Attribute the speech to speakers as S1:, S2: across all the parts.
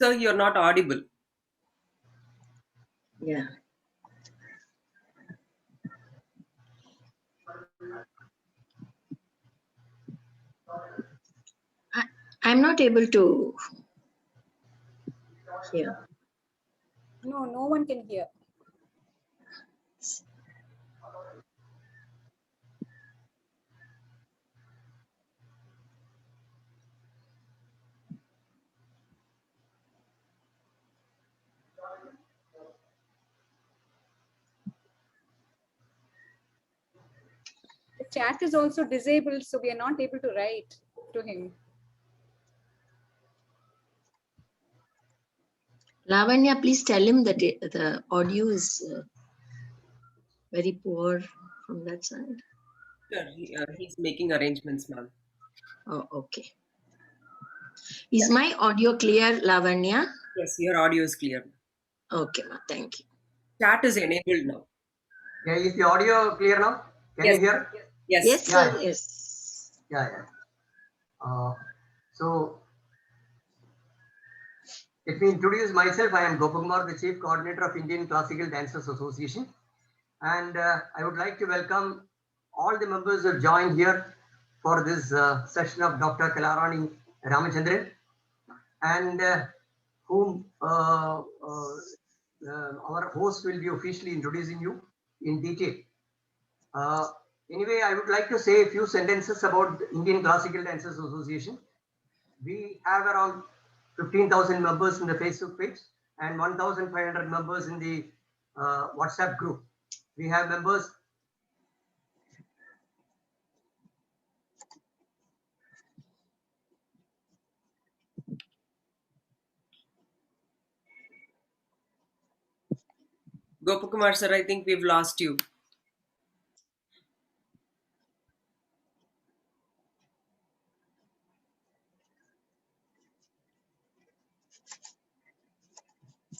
S1: Sir, you're not audible.
S2: Yeah. I'm not able to hear.
S3: No, no one can hear. The chat is also disabled, so we are not able to write to him.
S2: Lavanya, please tell him that the audio is very poor from that side.
S1: Sure, he's making arrangements, ma'am.
S2: Oh, okay. Is my audio clear, Lavanya?
S1: Yes, your audio is clear.
S2: Okay, ma, thank you.
S1: Chat is enabled now.
S4: Yeah, is the audio clear now? Can you hear?
S1: Yes.
S2: Yes, sir.
S4: Yeah.
S2: Yes.
S4: Yeah. So, let me introduce myself. I am Gopakumar, the Chief Coordinator of Indian Classical Dancers Association. And I would like to welcome all the members who have joined here for this session of Dr. Kalarani Ramachandran, and whom our host will be officially introducing you in detail. Anyway, I would like to say a few sentences about the Indian Classical Dancers Association. We have around 15,000 members in the Facebook page and 1,500 members in the WhatsApp group. We have members.
S1: Gopakumar sir, I think we've lost you.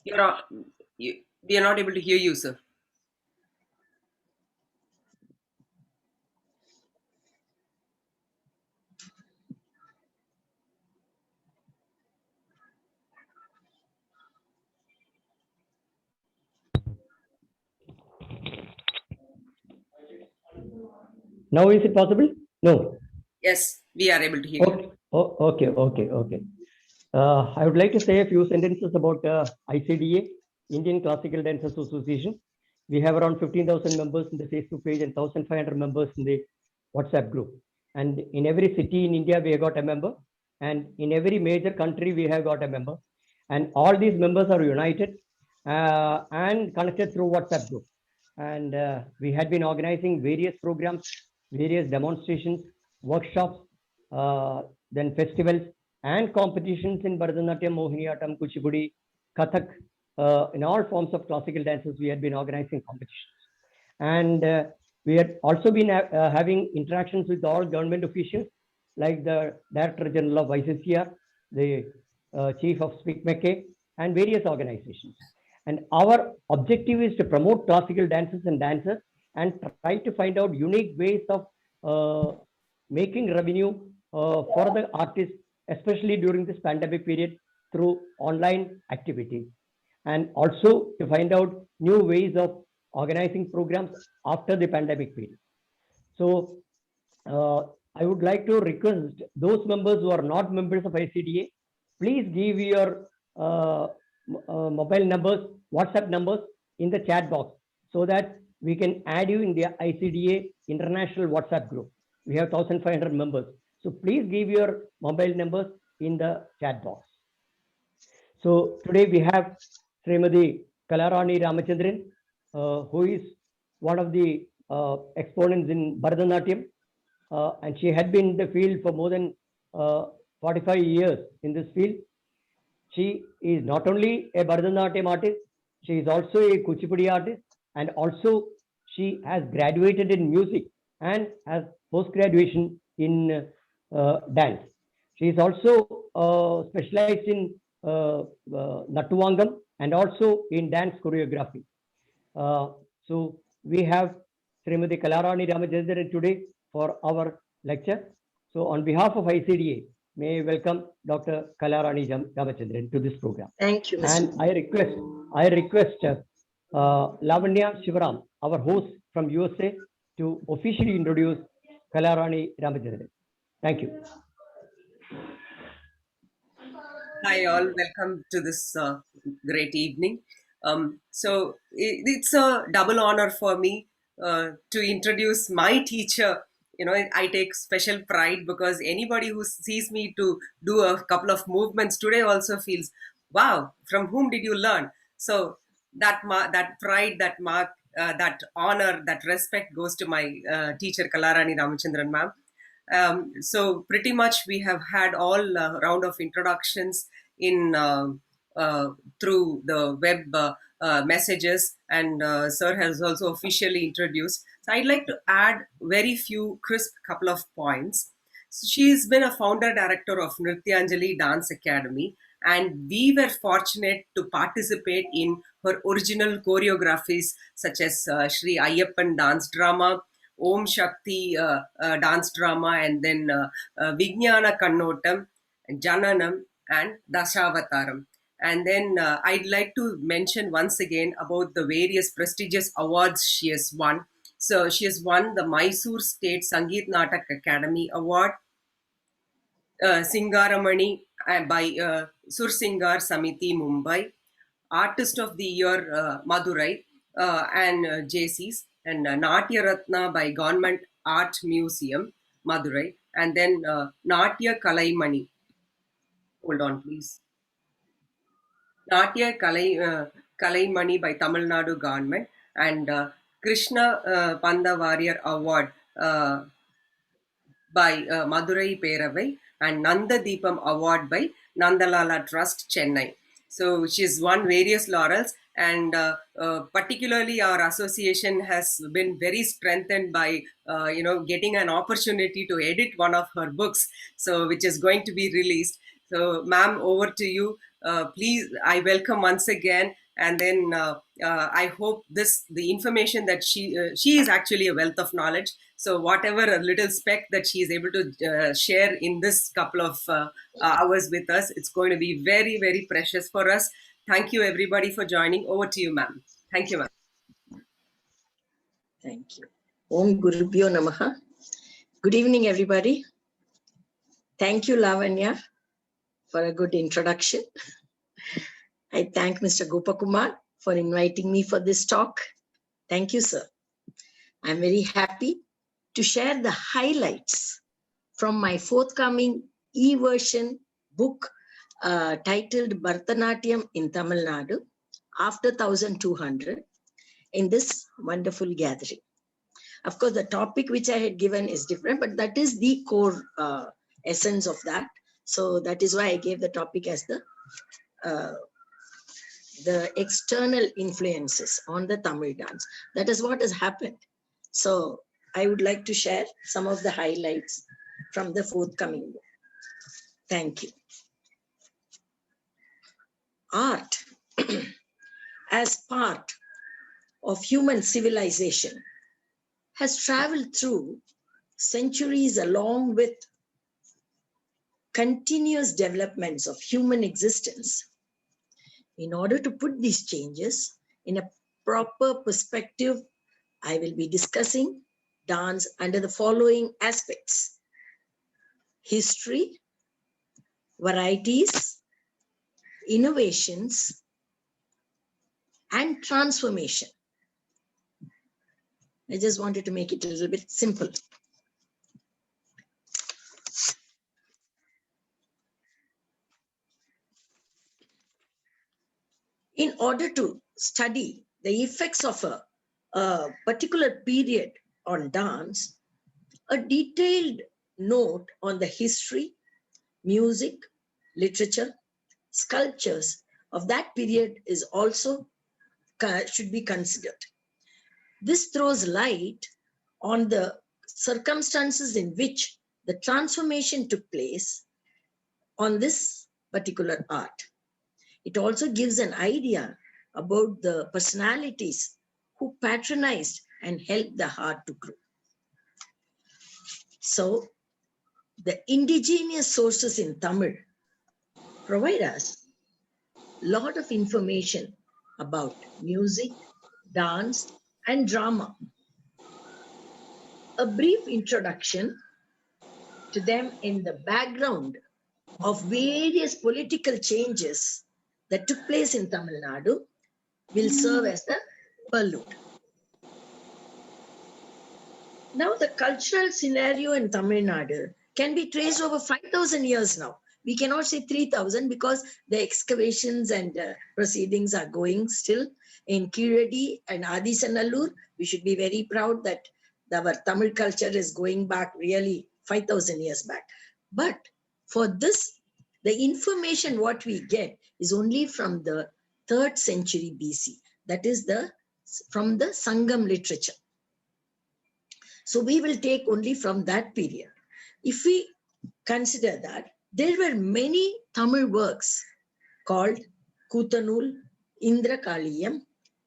S1: We are not able to hear you, sir.
S5: Now is it possible? No.
S1: Yes, we are able to hear you.
S5: Okay. I would like to say a few sentences about ICDA, Indian Classical Dancers Association. We have around 15,000 members in the Facebook page and 1,500 members in the WhatsApp group. And in every city in India, we have got a member. And in every major country, we have got a member. And all these members are united and connected through WhatsApp group. And we had been organizing various programs, various demonstrations, workshops, then festivals and competitions in Bharatanatyam, Mohiniyattam, Kuchipudi, Kathak, in all forms of classical dances. We had been organizing competitions. And we had also been having interactions with all government officials, like the Director General of ICDA, the Chief of SpeakMeke, and various organizations. And our objective is to promote classical dances and dancers and try to find out unique ways of making revenue for the artists, especially during this pandemic period, through online activities. And also to find out new ways of organizing programs after the pandemic period. So I would like to request those members who are not members of ICDA, please give your mobile numbers, WhatsApp numbers in the chat box so that we can add you in the ICDA international WhatsApp group. We have 1,500 members. So please give your mobile numbers in the chat box. So today we have Srimati Kalarani Ramachandran, who is one of the exponents in Bharatanatyam, and she had been in the field for more than 45 years in this field. She is not only a Bharatanatyam artist, she is also a Kuchipudi artist, and also she has graduated in music and has post-graduation in dance. She is also specialized in Nattuwangam and also in dance choreography. So we have Srimati Kalarani Ramachandran today for our lecture. So on behalf of ICDA, may I welcome Dr. Kalarani Ramachandran to this program.
S2: Thank you, Mr.
S5: And I request Lavanya Shivaram, our host from USA, to officially introduce Kalarani Ramachandran. Thank you.
S1: Hi, all. Welcome to this great evening. It's a double honor for me to introduce my teacher. I take special pride because anybody who sees me to do a couple of movements today also feels, wow, from whom did you learn? So that pride, that mark, that honor, that respect goes to my teacher, Kalarani Ramachandran ma'am. So pretty much we have had all round of introductions in through the web messages, and sir has also officially introduced. So I'd like to add very few crisp couple of points. So she's been a founder director of Nrityanjali Dance Academy, and we were fortunate to participate in her original choreographies such as Sri Ayyappan dance drama, Om Shakti dance drama, and then Vijnana Kannotam, Jananam, and Dashavataram. And then I'd like to mention once again about the various prestigious awards she has won. So she has won the Mysore State Sangeet Natak Academy Award, Singaramani by Sursingar Samiti Mumbai, Artist of the Year Madurai and JC's, and Natya Ratna by Government Art Museum Madurai, and then Natya Kalaimani. Hold on, please. Natya Kalaimani by Tamilnadu government, and Krishna Panda Warrior Award by Madurai Peravai, and Nanda Deepam Award by Nandalala Trust, Chennai. So she's won various laurels, and particularly our association has been very strengthened by getting an opportunity to edit one of her books, so which is going to be released. So, ma'am, over to you. Please, I welcome once again, and then I hope the information that she is actually a wealth of knowledge. So whatever a little speck that she is able to share in this couple of hours with us, it's going to be very, very precious for us. Thank you, everybody, for joining. Over to you, ma'am. Thank you, ma'am.
S2: Thank you. Om Gurubhyo Namaha. Good evening, everybody. Thank you, Lavanya, for a good introduction. I thank Mr. Gopakumar for inviting me for this talk. Thank you, sir. I'm very happy to share the highlights from my forthcoming e-version book titled Bharatanatyam in Tamil Nadu after 1200 in this wonderful gathering. Of course, the topic which I had given is different, but that is the core essence of that. So that is why I gave the topic as the external influences on the Tamil dance. That is what has happened. So I would like to share some of the highlights from the forthcoming book. Thank you. Art as part of human civilization has traveled through centuries along with continuous developments of human existence. In order to put these changes in a proper perspective, I will be discussing dance under the following aspects: history, varieties, innovations, and transformation. I just wanted to make it a little bit simple. In order to study the effects of a particular period on dance, a detailed note on the history, music, literature, sculptures of that period is also should be considered. This throws light on the circumstances in which the transformation took place on this particular art. It also gives an idea about the personalities who patronized and helped the art to grow. So the indigenous sources in Tamil provide us a lot of information about music, dance, and drama. A brief introduction to them in the background of various political changes that took place in Tamil Nadu will serve as the prelude. Now, the cultural scenario in Tamil Nadu can be traced over 5,000 years now. We cannot say 3,000 because the excavations and proceedings are going still in Kiradi and Adisanallur. We should be very proud that our Tamil culture is going back really 5,000 years back. But for this, the information what we get is only from the 3rd century BC. That is from the Sangam literature. So we will take only from that period. If we consider that, there were many Tamil works called Kutanul, Indrakaliyam,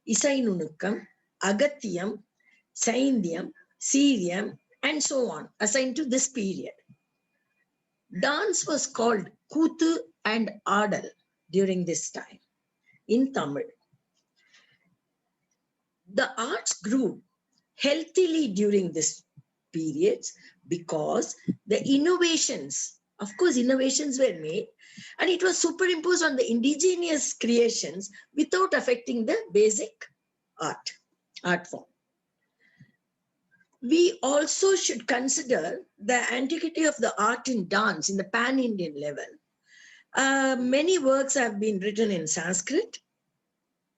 S2: Isainunukam, Agathiyam, Saindyam, Siriam, and so on, assigned to this period. Dance was called Kuthu and Adal during this time in Tamil. The arts grew healthily during this period because the innovations, of course, innovations were made and it was superimposed on the indigenous creations without affecting the basic art form. We also should consider the antiquity of the art in dance in the pan-Indian level. Many works have been written in Sanskrit.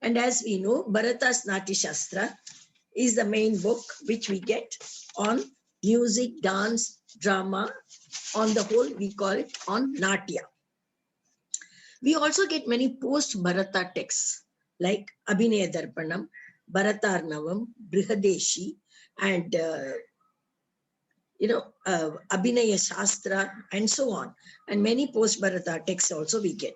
S2: And as we know, Bharata's Nati Shastra is the main book which we get on music, dance, drama. On the whole, we call it on Natya. We also get many post-Bharata texts like Abhinaya Darpanam, Bharatarnavam, Brihadeshi, and Abhinaya Shastra, and so on. And many post-Bharata texts also we get.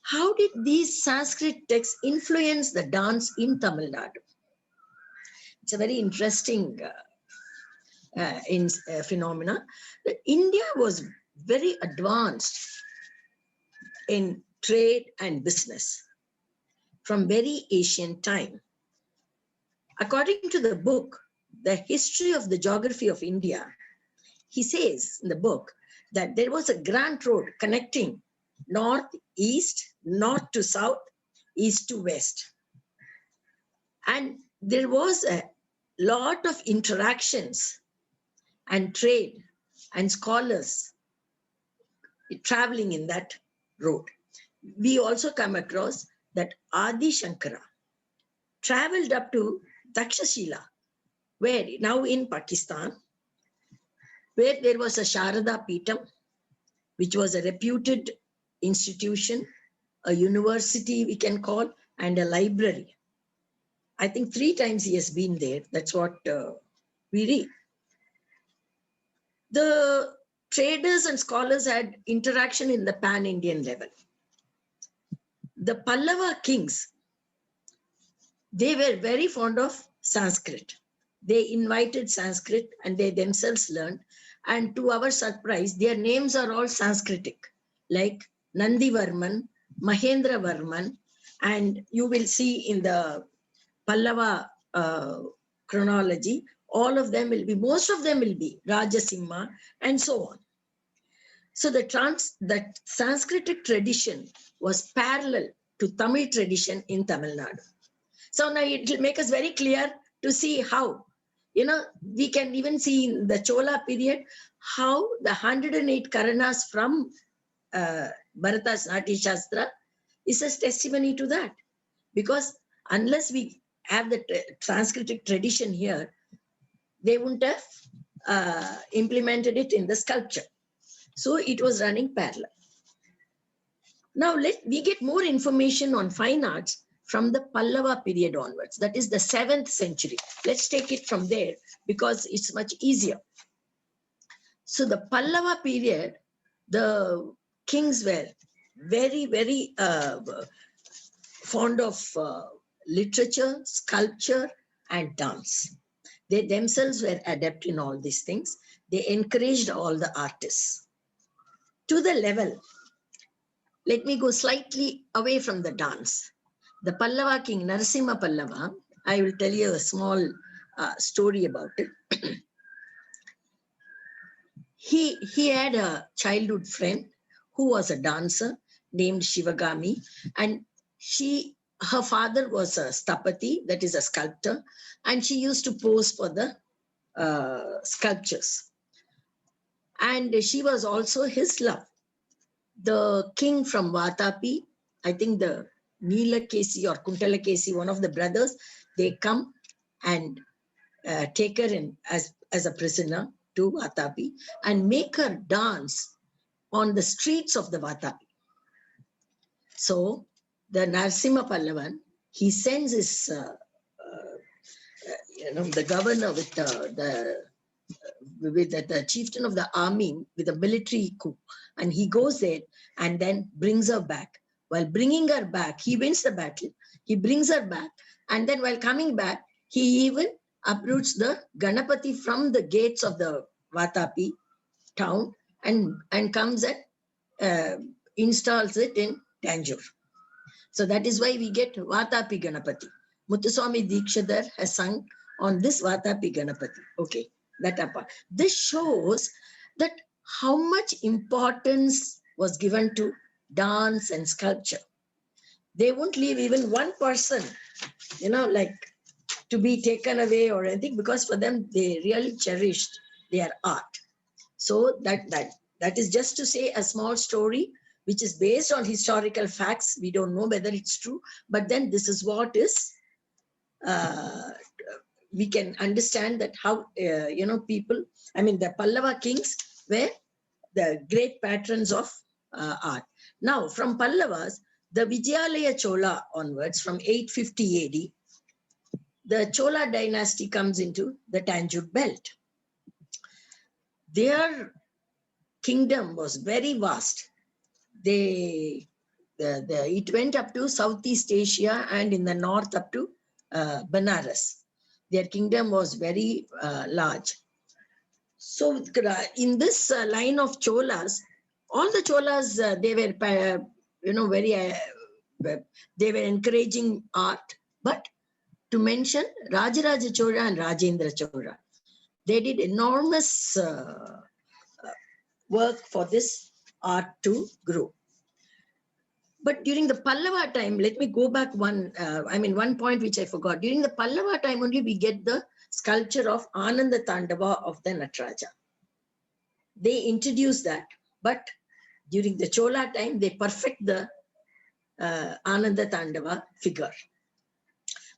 S2: How did these Sanskrit texts influence the dance in Tamil Nadu? It's a very interesting phenomena. That India was very advanced in trade and business from very ancient time. According to the book, The History of the Geography of India, he says in the book that there was a grand road connecting north, east, north to south, east to west. And there was a lot of interactions and trade and scholars traveling in that road. We also come across that Adi Shankara traveled up to Takshashila, where now in Pakistan, where there was a Sharada Peetam, which was a reputed institution, a university we can call, and a library. I think 3 times he has been there. That's what we read. The traders and scholars had interaction in the pan-Indian level. The Pallava kings, they were very fond of Sanskrit. They invited Sanskrit and they themselves learned. And to our surprise, their names are all Sanskritic, like Nandivarman, Mahendravarman, and you will see in the Pallava chronology, all of them will be, most of them will be Rajasimha and so on. So the Sanskritic tradition was parallel to Tamil tradition in Tamil Nadu. So now it will make us very clear to see how, we can even see in the Chola period, how the 108 Karanas from Bharata's Nati Shastra is a testimony to that. Because unless we have the Sanskritic tradition here, they wouldn't have implemented it in the sculpture. So it was running parallel. Now we get more information on fine arts from the Pallava period onwards. That is the 7th century. Let's take it from there because it's much easier. So the Pallava period, the kings were very, very fond of literature, sculpture, and dance. They themselves were adept in all these things. They encouraged all the artists to the level. Let me go slightly away from the dance. The Pallava king, Narasimha Pallava, I will tell you a small story about it. He had a childhood friend who was a dancer named Shivagami, and her father was a stapati, that is a sculptor, and she used to pose for the sculptures. And she was also his love. The king from Vatapi, I think the Nilakesi or Kuntalakesi, one of the brothers, they come and take her in as a prisoner to Vatapi and make her dance on the streets of the Vatapi. So the Narasimha Pallavan, he sends his, the governor with the chieftain of the army with a military coup, and he goes there and then brings her back. While bringing her back, he wins the battle. He brings her back, and then while coming back, he even uproots the Ganapati from the gates of the Vatapi town and comes and installs it in Tanjore. So that is why we get Vatapi Ganapati. Muthuswami Dikshadhar has sung on this Vatapi Ganapati. Okay, that apart. This shows that how much importance was given to dance and sculpture. They won't leave even one person, like to be taken away or anything, because for them, they really cherished their art. So that is just to say a small story, which is based on historical facts. We don't know whether it's true, but then this is what is, we can understand that how, people, the Pallava kings were the great patrons of art. Now, from Pallavas, the Vijayalaya Chola onwards, from 850 AD, the Chola dynasty comes into the Tanjore belt. Their kingdom was very vast. It went up to Southeast Asia and in the north up to Benares. Their kingdom was very large. So in this line of Cholas, all the Cholas, they were, they were encouraging art. But to mention Rajaraja Chola and Rajendra Chola, they did enormous work for this art to grow. But during the Pallava time, let me go back one point which I forgot. During the Pallava time only we get the sculpture of Ananda Tandava of the Nataraja. They introduced that, but during the Chola time, they perfect the Ananda Tandava figure.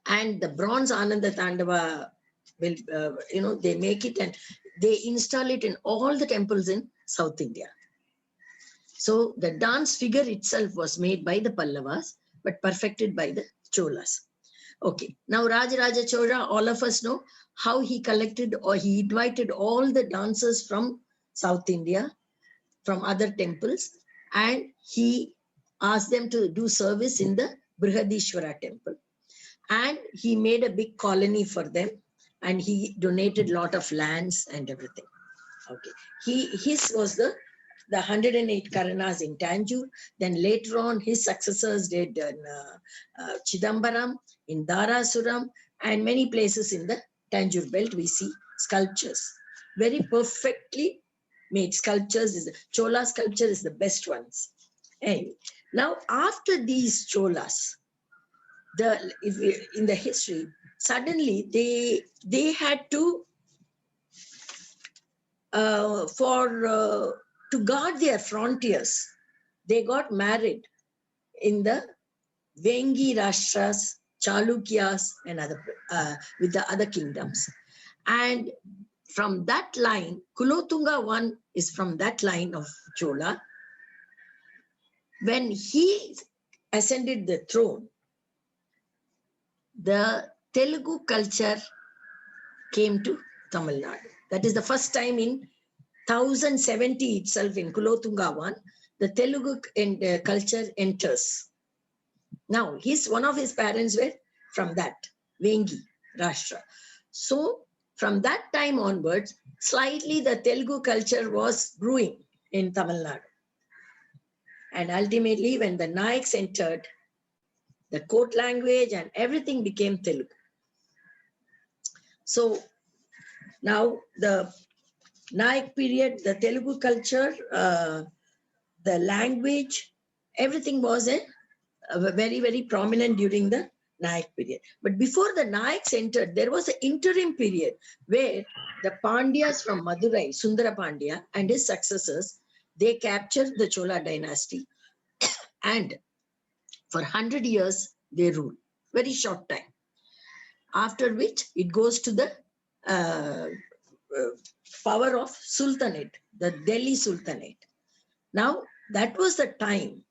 S2: And the bronze Ananda Tandava will, they make it and they install it in all the temples in South India. So the dance figure itself was made by the Pallavas, but perfected by the Cholas. Okay, now Rajaraja Chola, all of us know how he collected or he invited all the dancers from South India, from other temples, and he asked them to do service in the Brihadishwara temple. And he made a big colony for them, and he donated a lot of lands and everything. Okay, his was the 108 Karanas in Tanjore. Then later on, his successors did Chidambaram, in Dharasuram, and many places in the Tanjore belt. We see sculptures, very perfectly made sculptures. Chola sculpture is the best ones. Anyway, now after these Cholas, in the history, suddenly they had to to guard their frontiers. They got married in the Vengi Rashtras, Chalukyas, and with the other kingdoms. And from that line, Kulothunga I is from that line of Chola. When he ascended the throne, the Telugu culture came to Tamil Nadu. That is the first time in 1070 itself in Kulothunga I, the Telugu culture enters. Now, one of his parents were from that, Vengi Rashtra. So, from that time onwards, slightly the Telugu culture was brewing in Tamil Nadu. And ultimately, when the Nayaks entered, the court language and everything became Telugu. So now the Nayak period, the Telugu culture, the language, everything was very, very prominent during the Nayak period. But before the Nayaks entered, there was an interim period where the Pandyas from Madurai, Sundara Pandya and his successors, they captured the Chola dynasty, and for 100 years they ruled, very short time. After which it goes to the power of Sultanate, the Delhi Sultanate. Now, that was the time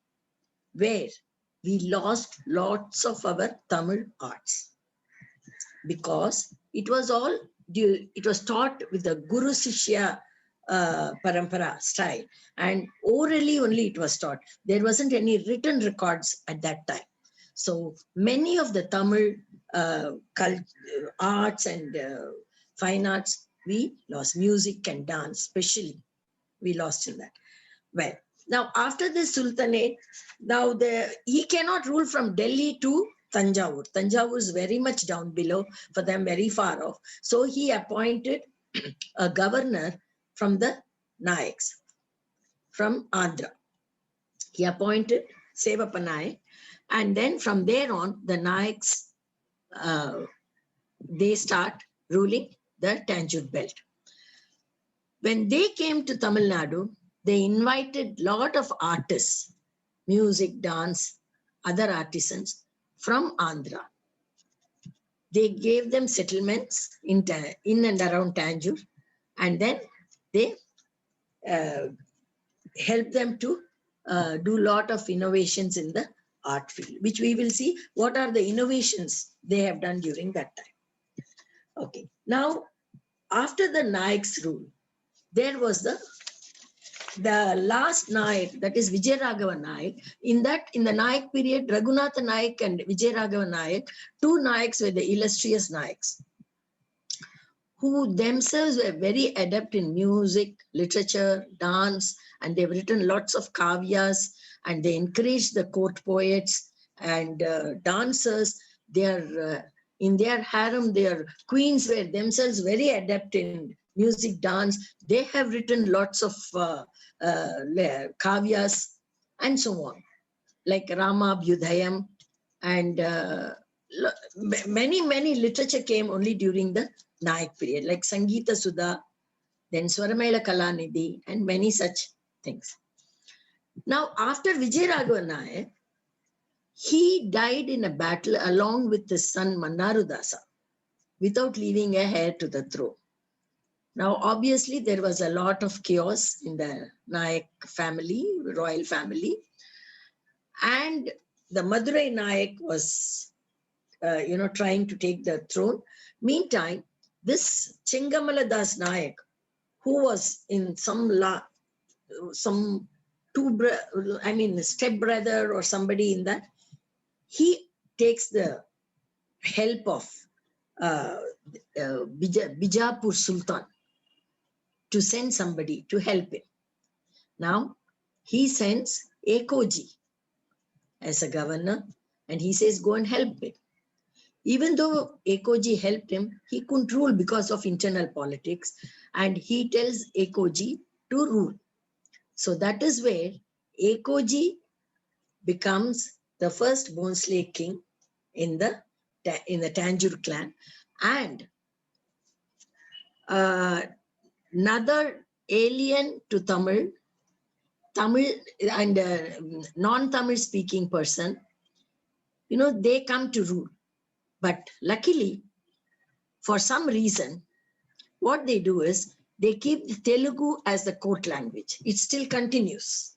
S2: where we lost lots of our Tamil arts, because it was all it was taught with the Guru Sishya Parampara style, and orally only it was taught. There wasn't any written records at that time. So many of the Tamil arts and fine arts, we lost. Music and dance, especially, we lost in that. Well, now after the Sultanate, now he cannot rule from Delhi to Tanjavur. Tanjavur is very much down below for them, very far off. So he appointed a governor from the Nayaks, from Andhra. He appointed Sevappa Nayak, and then from there on, the Nayaks, they start ruling the Tanjore belt. When they came to Tamil Nadu, they invited a lot of artists, music, dance, other artisans from Andhra. They gave them settlements in and around Tanjore, and then they helped them to do a lot of innovations in the art field, which we will see what are the innovations they have done during that time. Okay, now after the Nayaks rule, there was the last Nayak, that is Vijayaraghava Nayak. In the Nayak period, Raghunatha Nayak and Vijayaraghava Nayak, two Nayaks were the illustrious Nayaks, who themselves were very adept in music, literature, dance, and they've written lots of kavyas, and they encouraged the court poets and dancers. In their harem, their queens were themselves very adept in music, dance. They have written lots of kavyas and so on, like Rama Abhyudayam, and many literature came only during the Nayak period, like Sangeeta Sudha, then Swaramela Kalanidhi, and many such things. Now, after Vijayaraghava Nayak, he died in a battle along with his son Mannarudasa, without leaving a heir to the throne. Now, obviously, there was a lot of chaos in the Nayak family, royal family, and the Madurai Nayak was, trying to take the throne. Meantime, this Chengamala Das Nayak, who was in stepbrother or somebody in that, he takes the help of Bijapur Sultan to send somebody to help him. Now, he sends Ekoji as a governor, and he says, go and help me. Even though Ekoji helped him, he couldn't rule because of internal politics, and he tells Ekoji to rule. So that is where Ekoji becomes the first Bhonsle king in the Tanjore clan, and another alien to Tamil and non-Tamil speaking person, they come to rule. But luckily, for some reason, what they do is they keep the Telugu as the court language. It still continues.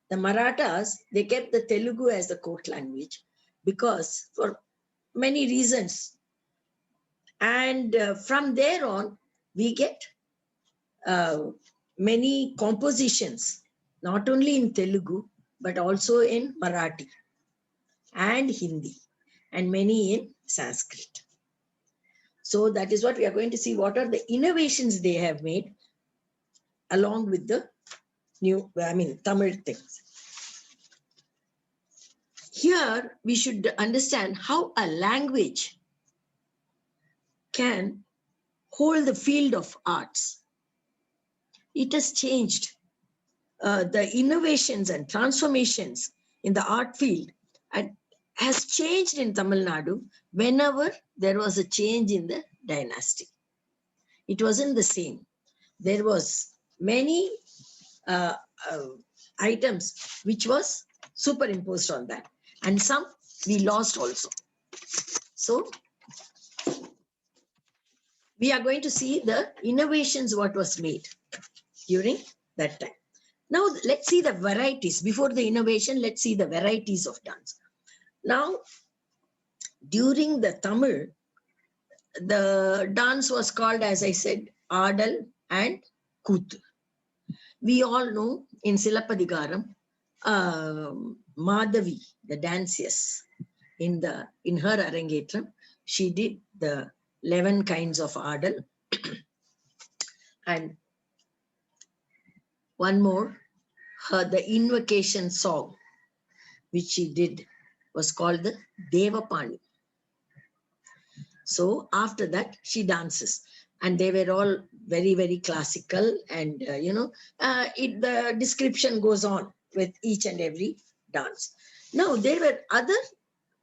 S2: The Marathas, they kept the Telugu as the court language because for many reasons. And from there on, we get many compositions, not only in Telugu, but also in Marathi and Hindi, and many in Sanskrit. So that is what we are going to see. What are the innovations they have made along with the new, Tamil things. Here we should understand how a language can hold the field of arts. It has changed. The innovations and transformations in the art field and has changed in Tamil Nadu whenever there was a change in the dynasty. It wasn't the same. There was many items which was superimposed on that, and some we lost also. So we are going to see the innovations what was made during that time. Now let's see the varieties. Before the innovation, let's see the varieties of dance. Now, during the Tamil, the dance was called, as I said, Adal and Kuthu. We all know in Silappadigaram, Madhavi, the dancers, in her Arangetram, she did the 11 kinds of Adal. And one more, the invocation song, which she did, was called the Devapani. So after that, she dances. And they were all very, very classical. And, the description goes on with each and every dance. Now, there were other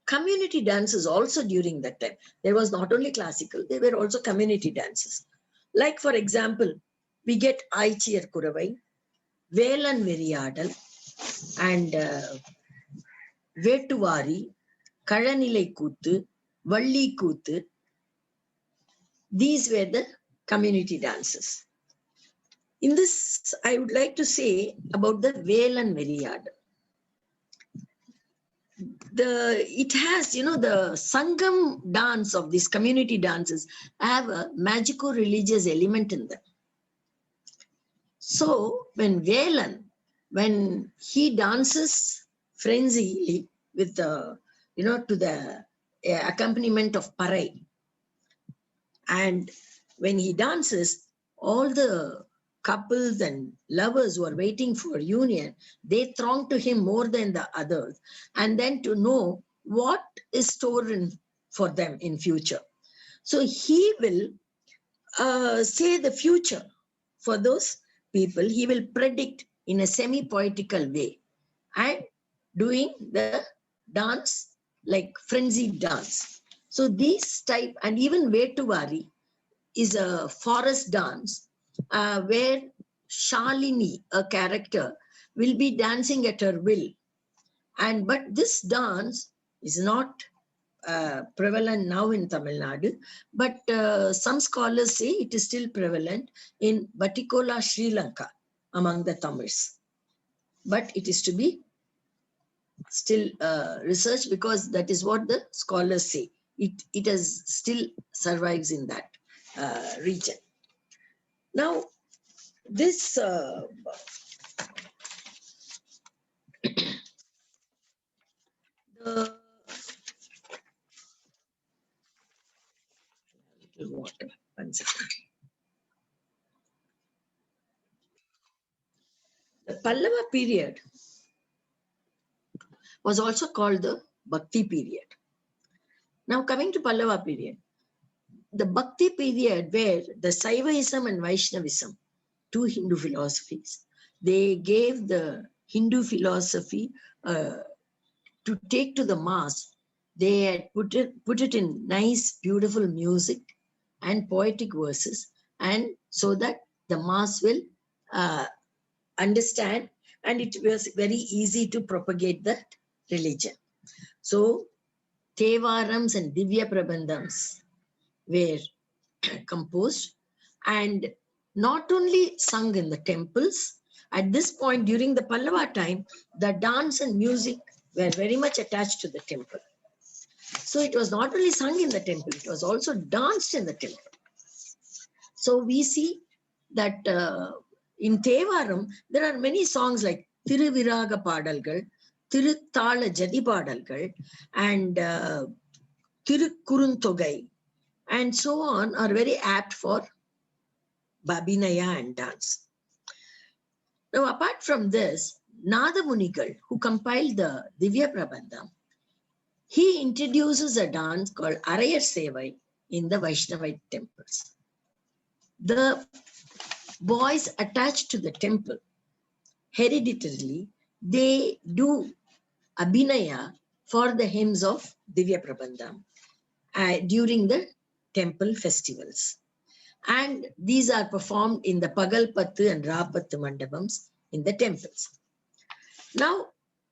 S2: community dances also during that time. There was not only classical, there were also community dances. Like, for example, we get Aichiyar Kuravai, Velan Veriyadal, and Vetuvari, Kalanilai Kuthu, Valli Kuthu. These were the community dances. In this, I would like to say about the Velan Veriyadal. It has, the Sangam dance of these community dances have a magical religious element in them. So when Velan, when he dances frenziedly with the, to the accompaniment of Parai, and when he dances, all the couples and lovers who are waiting for union, they throng to him more than the others, and then to know what is stored for them in future. So he will say the future for those people. He will predict in a semi-poetical way and doing the dance like frenzied dance. So these type, and even Vetuvari is a forest dance where Shalini, a character, will be dancing at her will. But this dance is not prevalent now in Tamil Nadu, but some scholars say it is still prevalent in Batikola, Sri Lanka, among the Tamils. But it is to be still researched, because that is what the scholars say. It has still survives in that region. Now, this water. 1 second. The Pallava period was also called the Bhakti period. Now, coming to Pallava period, the Bhakti period, where the Saivaism and Vaishnavism, two Hindu philosophies, they gave the Hindu philosophy to take to the mass. They had put it in nice, beautiful music and poetic verses, and so that the mass will understand, and it was very easy to propagate that religion. So Tevarams and Divya Prabandhams were composed and not only sung in the temples. At this point, during the Pallava time, the dance and music were very much attached to the temple. So it was not only sung in the temple, it was also danced in the temple. So we see that in Tevaram, there are many songs like Thiruviraga Padalgal, Thiruthala Jadi Padalgal, and Thirukuruntogai, and so on are very apt for Babinaya and dance. Now, apart from this, Nada Munigal, who compiled the Divya Prabandham, he introduces a dance called Arayar Sevai in the Vaishnavite temples. The boys attached to the temple, hereditarily, they do Abhinaya for the hymns of Divya Prabandham during the temple festivals. And these are performed in the Pagalpattu and Rapattu mandapams in the temples. Now,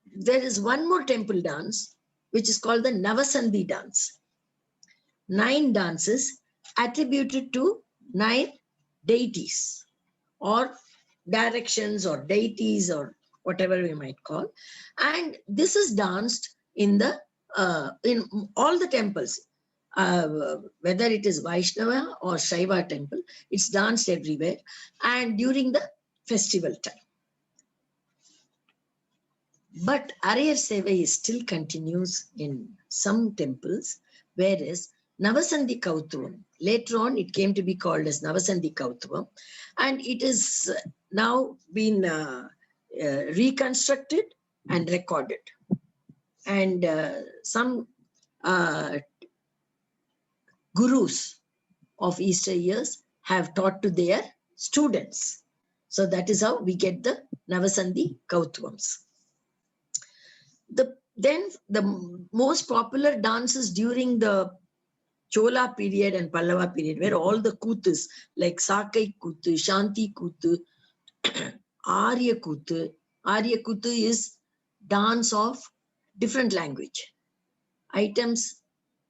S2: there is one more temple dance, which is called the Navasandhi Dance. 9 dances attributed to 9 deities or directions or deities or whatever we might call. And this is danced in all the temples. Whether it is Vaishnava or Shaiva temple, it's danced everywhere and during the festival time. But Arayar Sevai still continues in some temples, whereas Navasandhi Kautvam, later on it came to be called as Navasandhi Kautvam, and it is now been reconstructed and recorded. And some gurus of Easter years have taught to their students. So that is how we get the Navasandhi Kautvams. Then the most popular dances during the Chola period and Pallava period, where all the kutus like Sakai Kutu, Shanti Kutu, Arya Kutu. Arya Kutu is dance of different language, items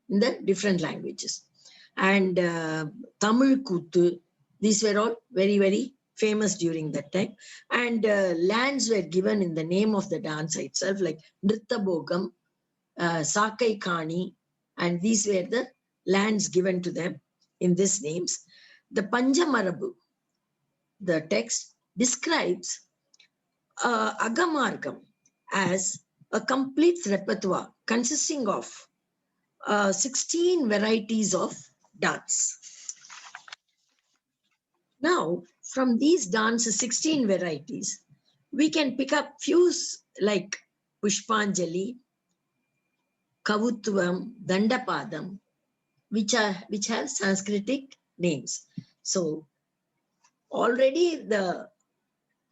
S2: in the different languages. And Tamil Kutu, these were all very, very famous during that time. And lands were given in the name of the dance itself, like Nritta Bogam, Sakai Kani, and these were the lands given to them in these names. The Panjamarabu, the text, describes Agamargam as a complete repertoire consisting of 16 varieties of dance. Now, from these dances, 16 varieties, we can pick up few like Pushpanjali, Kavutvam, Dandapadam, which have Sanskritic names. So already the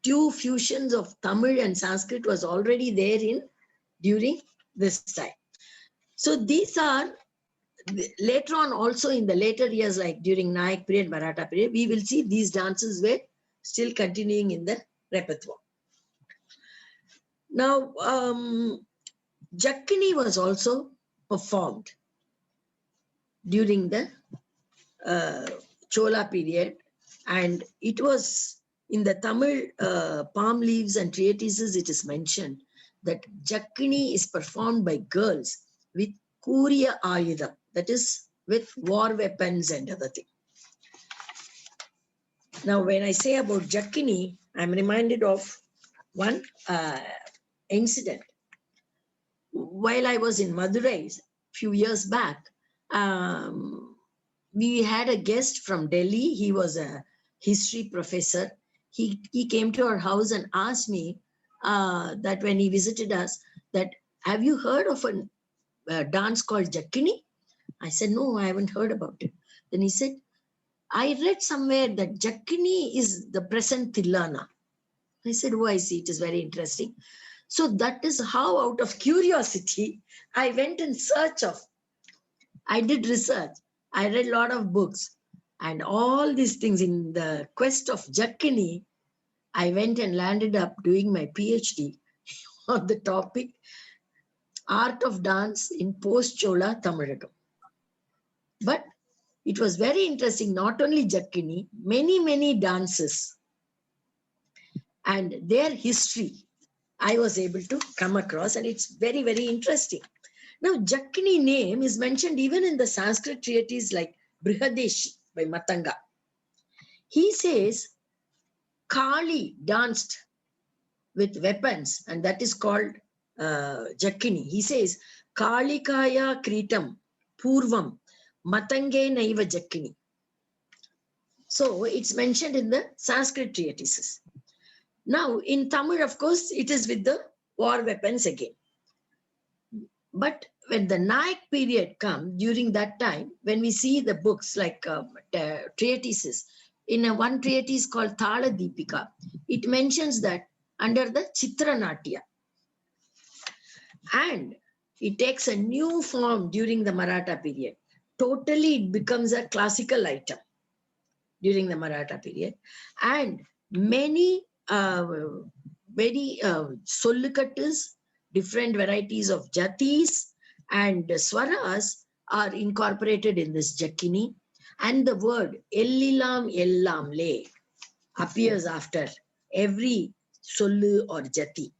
S2: two fusions of Tamil and Sanskrit was already there during this time. So these are later on also in the later years, like during Nayak period, Maratha period, we will see these dances were still continuing in the repertoire. Now, Jakkini was also performed during the Chola period, and it was in the Tamil palm leaves and treatises, it is mentioned that Jakkini is performed by girls with Kuriya Ayuda, that is with war weapons and other things. Now, when I say about Jakkini, I'm reminded of one incident. While I was in Madurai a few years back, we had a guest from Delhi. He was a history professor. He came to our house and asked me that when he visited us, that have you heard of a dance called Jakkini? I said, no, I haven't heard about it. Then he said, I read somewhere that Jakkini is the present Tillana. I said, oh, I see, it is very interesting. So that is how, out of curiosity, I went in search of, I did research. I read a lot of books and all these things in the quest of Jakkini. I went and landed up doing my PhD on the topic, Art of Dance in Post-Chola Tamilnadu. But it was very interesting, not only Jakkini, many, many dances and their history I was able to come across, and it's very, very interesting. Now, Jakkini name is mentioned even in the Sanskrit treatise like Brihadeshi by Matanga. He says Kali danced with weapons, and that is called Jakkini. He says Kalikaya Kritam Purvam Matange Naiva Jakkini. So it's mentioned in the Sanskrit treatises. Now in Tamil, of course, it is with the war weapons again. But when the Nayak period comes, during that time, when we see the books like treatises, in one treatise called Thala Deepika, it mentions that under the Chitranatya. And it takes a new form during the Maratha period. Totally, it becomes a classical item during the Maratha period. And many sollukattas, different varieties of jatis and swaras are incorporated in this Jakkini. And the word Ellilam Ellam Le appears after every sollu or jati.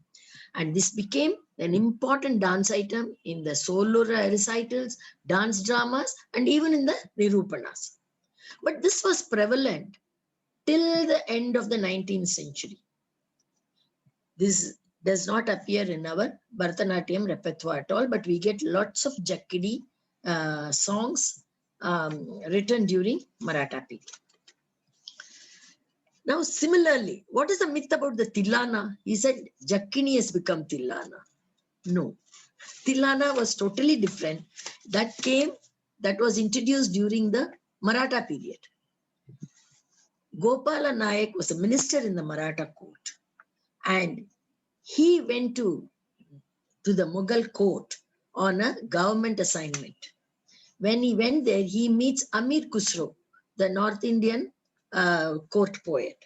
S2: And this became an important dance item in the solo recitals, dance dramas, and even in the Nirupanas. But this was prevalent till the end of the 19th century. This does not appear in our Bharatanatyam repertoire at all, but we get lots of Jakkidi songs written during Maratha period. Now, similarly, what is the myth about the Tilana? He said Jakkini has become Tilana. No. Tilana was totally different. That was introduced during the Maratha period. Gopala Nayak was a minister in the Maratha court. And he went to the Mughal court on a government assignment. When he went there, he meets Amir Khusro, the North Indian court poet.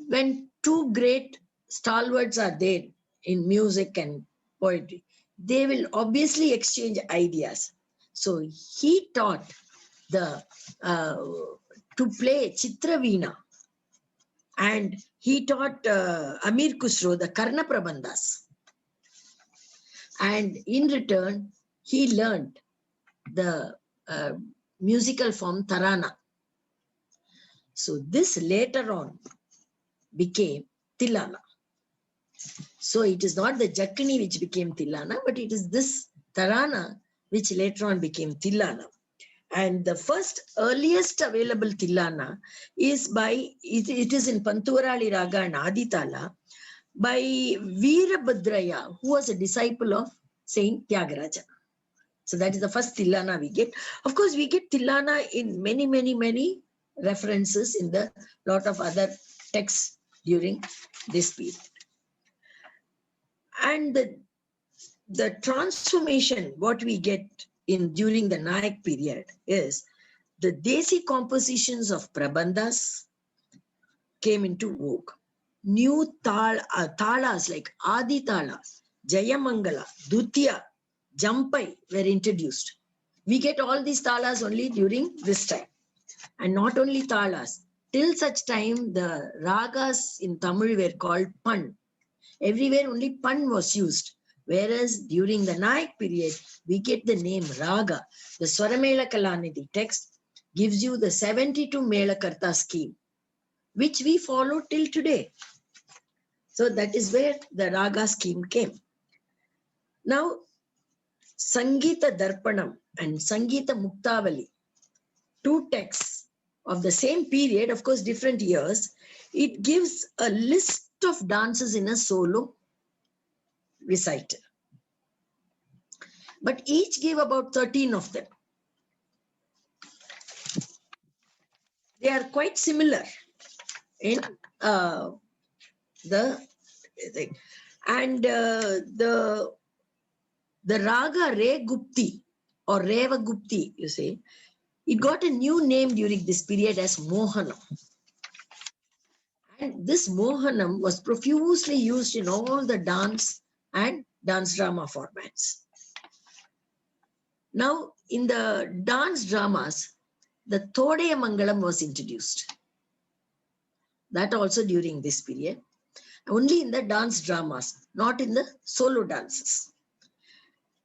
S2: When two great stalwarts are there in music and poetry, they will obviously exchange ideas. So he taught to play Chitraveena, and he taught Amir Khusro the Karna Prabandhas. And in return, he learned the musical form Tarana. So this later on became Tilana. So it is not the Jakkini which became Tilana, but it is this Tarana which later on became Tilana. And the first earliest available Tilana is it is in Pantuvarali Raga and Aditala by Veerabhadraya, who was a disciple of Saint Tyagaraja. So that is the first Tilana we get. Of course, we get Tilana in many references in the lot of other texts during this period. And the transformation, what we get during the Nayak period is the Desi compositions of Prabandhas came into vogue. New talas like Adi Tala, Jayamangala, Dutya, Jampai were introduced. We get all these talas only during this time. And not only talas, till such time the ragas in Tamil were called pan. Everywhere only pan was used. Whereas during the Nayak period, we get the name raga. The Swaramela Kalanidhi text gives you the 72 Melakarta scheme, which we follow till today. So that is where the raga scheme came. Now, Sangeeta Darpanam and Sangeeta Muktavali, two texts of the same period, of course, different years, it gives a list of dances in a solo recital. But each gave about 13 of them. They are quite similar in the thing. And the raga Re Gupti or Reva Gupti, you say, it got a new name during this period as Mohanam. And this Mohanam was profusely used in all the dance and dance drama formats. Now, in the dance dramas, the Thodaya Mangalam was introduced. That also during this period. Only in the dance dramas, not in the solo dances.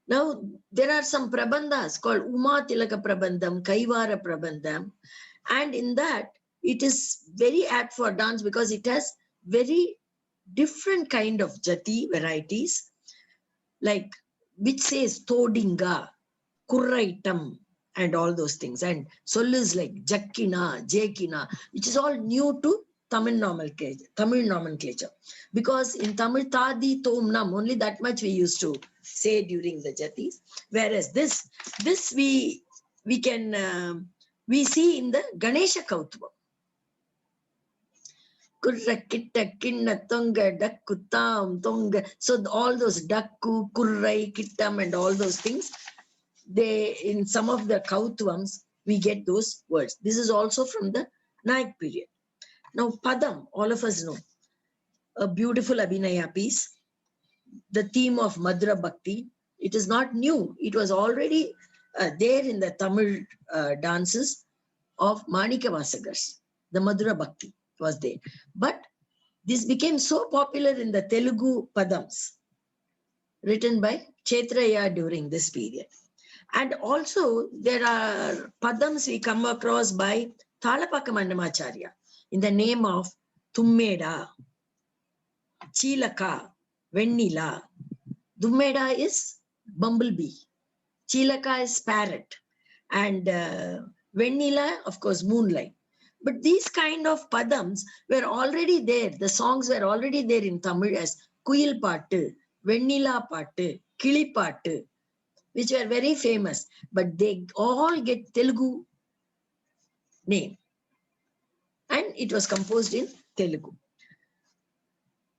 S2: Now, there are some prabandhas called Uma Tilaka Prabandham, Kaivara Prabandham. And in that, it is very apt for dance because it has very different kind of jati varieties, like which says Todinga, Kurraitam, and all those things. And sollus like Jakkina, Jekina, which is all new to Tamil nomenclature. Because in Tamil, Tadi, Tom, Nam, only that much we used to say during the Jatis. Whereas this we can, we see in the Ganesha Kautvam. Kurra, Kitta, Kinna, Tonga, Dakku, Tam, Tonga. So all those Dakku, Kurrai, Kittam and all those things, they, in some of the Kautvams, we get those words. This is also from the Nayak period. Now, Padam, all of us know, a beautiful Abhinaya piece, the theme of Madhura Bhakti. It is not new. It was already there in the Tamil dances of Manika Vasagars. The Madhura Bhakti was there. But this became so popular in the Telugu Padams, written by Chetraya during this period. And also, there are Padams we come across by Thalapaka Mandamacharya in the name of Tummeda, Chilaka, Vennila. Dummeda is bumblebee, Chilaka is parrot, and Vennila, of course, moonlight. But these kind of padams were already there. The songs were already there in Tamil as Kuyil Pattu, Vennila Pattu, Kili Pattu, which were very famous. But they all get Telugu name. And it was composed in Telugu.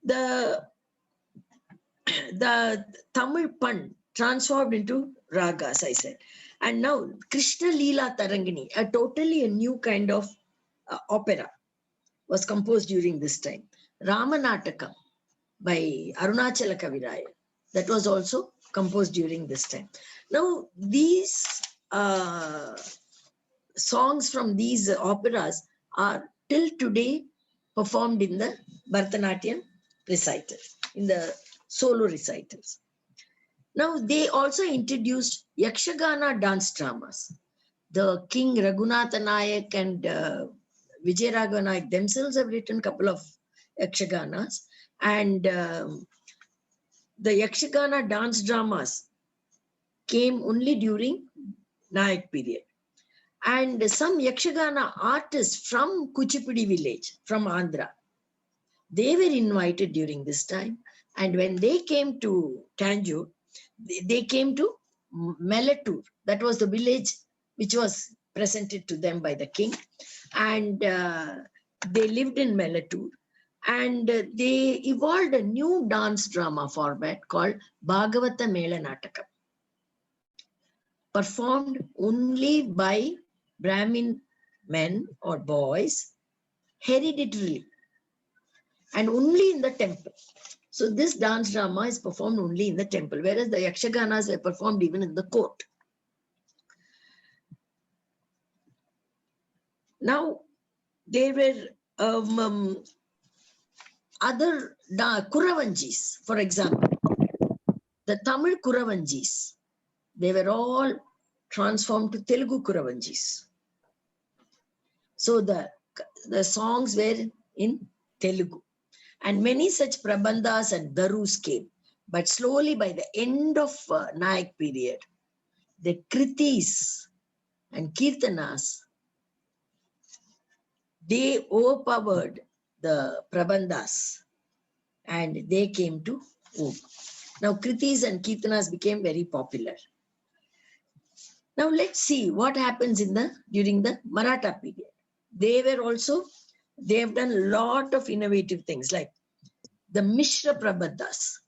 S2: The Tamil pun transformed into raga, as I said. And now Krishna Leela Tarangini, a totally new kind of opera, was composed during this time. Ramanataka by Arunachala Kaviraya, that was also composed during this time. Now these songs from these operas are till today performed in the Bharatanatyam recital, in the solo recitals. Now they also introduced Yakshagana dance dramas. The King Raghunatha Nayak and Vijay Raghava Nayak themselves have written a couple of Yakshaganas, and the Yakshagana dance dramas came only during Nayak period. And some Yakshagana artists from Kuchipudi village, from Andhra, they were invited during this time. And when they came to Tanjore, they came to Melatur. That was the village which was presented to them by the king. And they lived in Melatur. And they evolved a new dance drama format called Bhagavata Mela Natakam, performed only by Brahmin men or boys, hereditarily, and only in the temple. So this dance drama is performed only in the temple, whereas the Yakshaganas were performed even in the court. Now, there were other Kuravanjis, for example. The Tamil Kuravanjis, they were all transformed to Telugu Kuravanjis. So the songs were in Telugu. And many such prabandhas and darus came. But slowly by the end of Nayak period, the kritis and kirtanas, they overpowered the prabandhas and they came to vogue. Now kritis and kirtanas became very popular. Now let's see what happens during the Maratha period. They have done a lot of innovative things like the Mishra Prabandhas.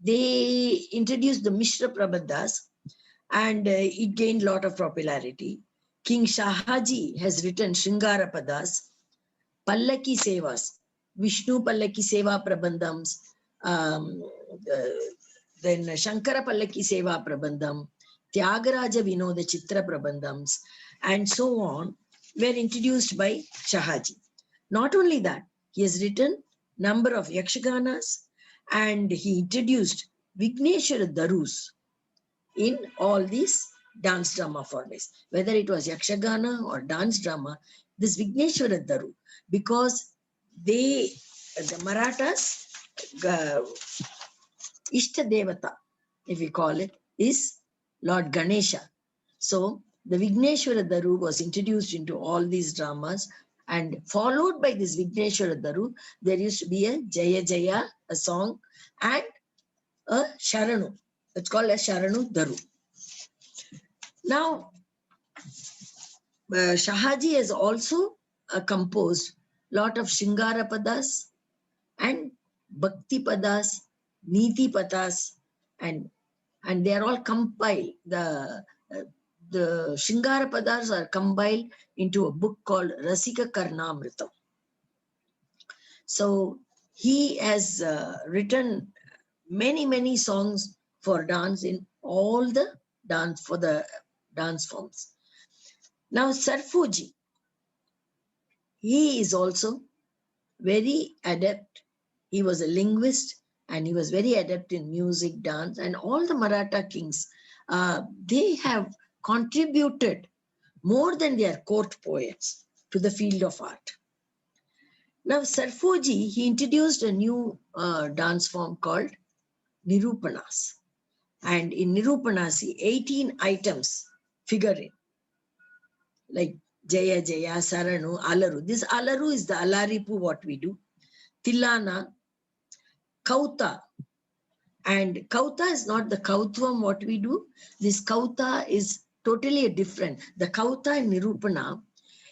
S2: They introduced the Mishra Prabandhas and it gained a lot of popularity. King Shahaji has written Shringara Padas, Pallaki Sevas, Vishnu Pallaki Seva Prabandhams, then Shankara Pallaki Seva Prabandham, Tyagaraja Vinoda Chitra Prabandhams, and so on, were introduced by Shahaji. Not only that, he has written number of Yakshaganas and he introduced Vigneshwara Darus in all these dance drama formats. Whether it was Yakshagana or dance drama, this Vigneshwara Daru, because the Marathas, Ishta Devata, if we call it, is Lord Ganesha. So the Vigneshwara Daru was introduced into all these dramas, and followed by this Vigneshwara Daru, there used to be a Jaya Jaya, a song, and a Sharanu. It's called a Sharanu Daru. Now, Shahaji has also composed lot of Shingara Padas and Bhakti Padas, Niti Padas, and they are all compiled. The Shingara Padas are compiled into a book called Rasika Karnamritam. So he has written many songs for dance in all the dance forms. Now Sarfuji, he is also very adept. He was a linguist and he was very adept in music, dance, and all the Maratha kings. They have contributed more than their court poets to the field of art. Now, Sarfuji, he introduced a new dance form called Nirupanas. And in Nirupanas, 18 items figure in, like Jaya Jaya, Saranu, Alaru. This Alaru is the Alaripu, what we do. Tilana, Kauta. And Kauta is not the Kautvam, what we do. This Kauta is totally different. The Kauta in Nirupana,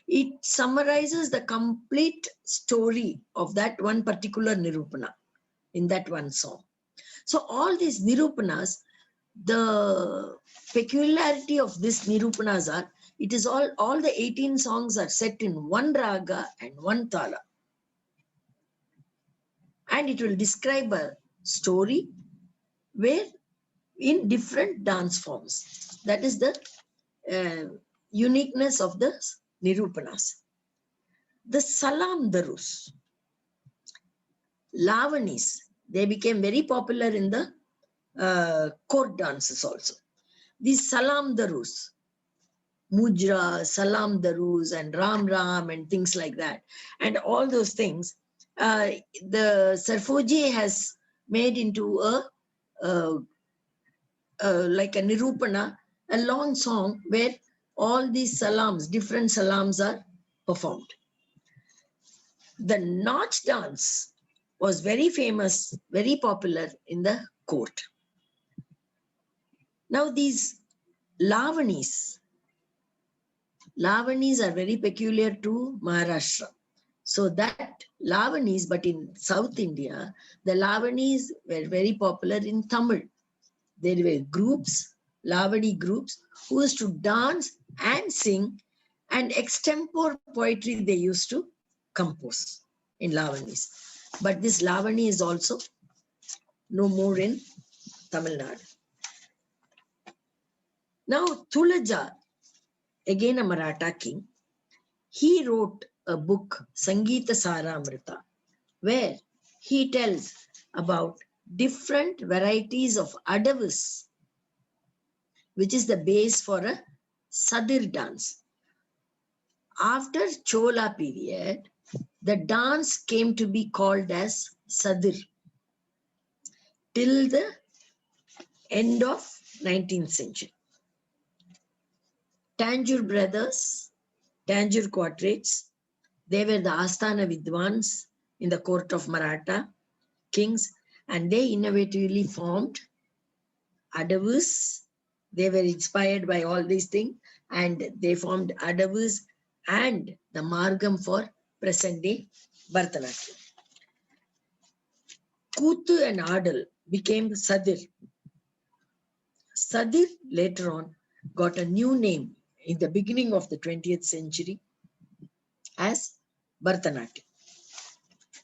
S2: it summarizes the complete story of that one particular Nirupana in that one song. So all these Nirupanas, the peculiarity of this Nirupanas are, it is all the 18 songs are set in one raga and one tala. And it will describe a story where in different dance forms. That is the uniqueness of the Nirupanas. The Salam Darus, Lavanis, they became very popular in the court dances also. These Salam Darus, Mujra, Salam Darus, and Ram Ram, and things like that, and all those things, the Sarfuji has made into like a Nirupana, a long song where all these salams, different salams are performed. The Naach dance was very famous, very popular in the court. Now these Lavanis are very peculiar to Maharashtra. So that Lavanis, but in South India, the Lavanis were very popular in Tamil. There were groups, Lavani groups, who used to dance and sing, and extempore poetry they used to compose in Lavanis. But this Lavani is also no more in Tamilnadu. Now Tulaja, again a Maratha king, he wrote a book, Sangeeta Saramrita, where he tells about different varieties of adavis, which is the base for a Sadir dance. After Chola period, the dance came to be called as Sadir till the end of 19th century. Tanjore brothers, Tanjore quatrates, they were the Asthana Vidwans in the court of Maratha kings, and they innovatively formed adavus. They were inspired by all these things, and they formed adavus and the margam for present day Bharatanatyam. Kuthu and Adal became Sadir. Sadir later on got a new name in the beginning of the 20th century as Bharatanatyam.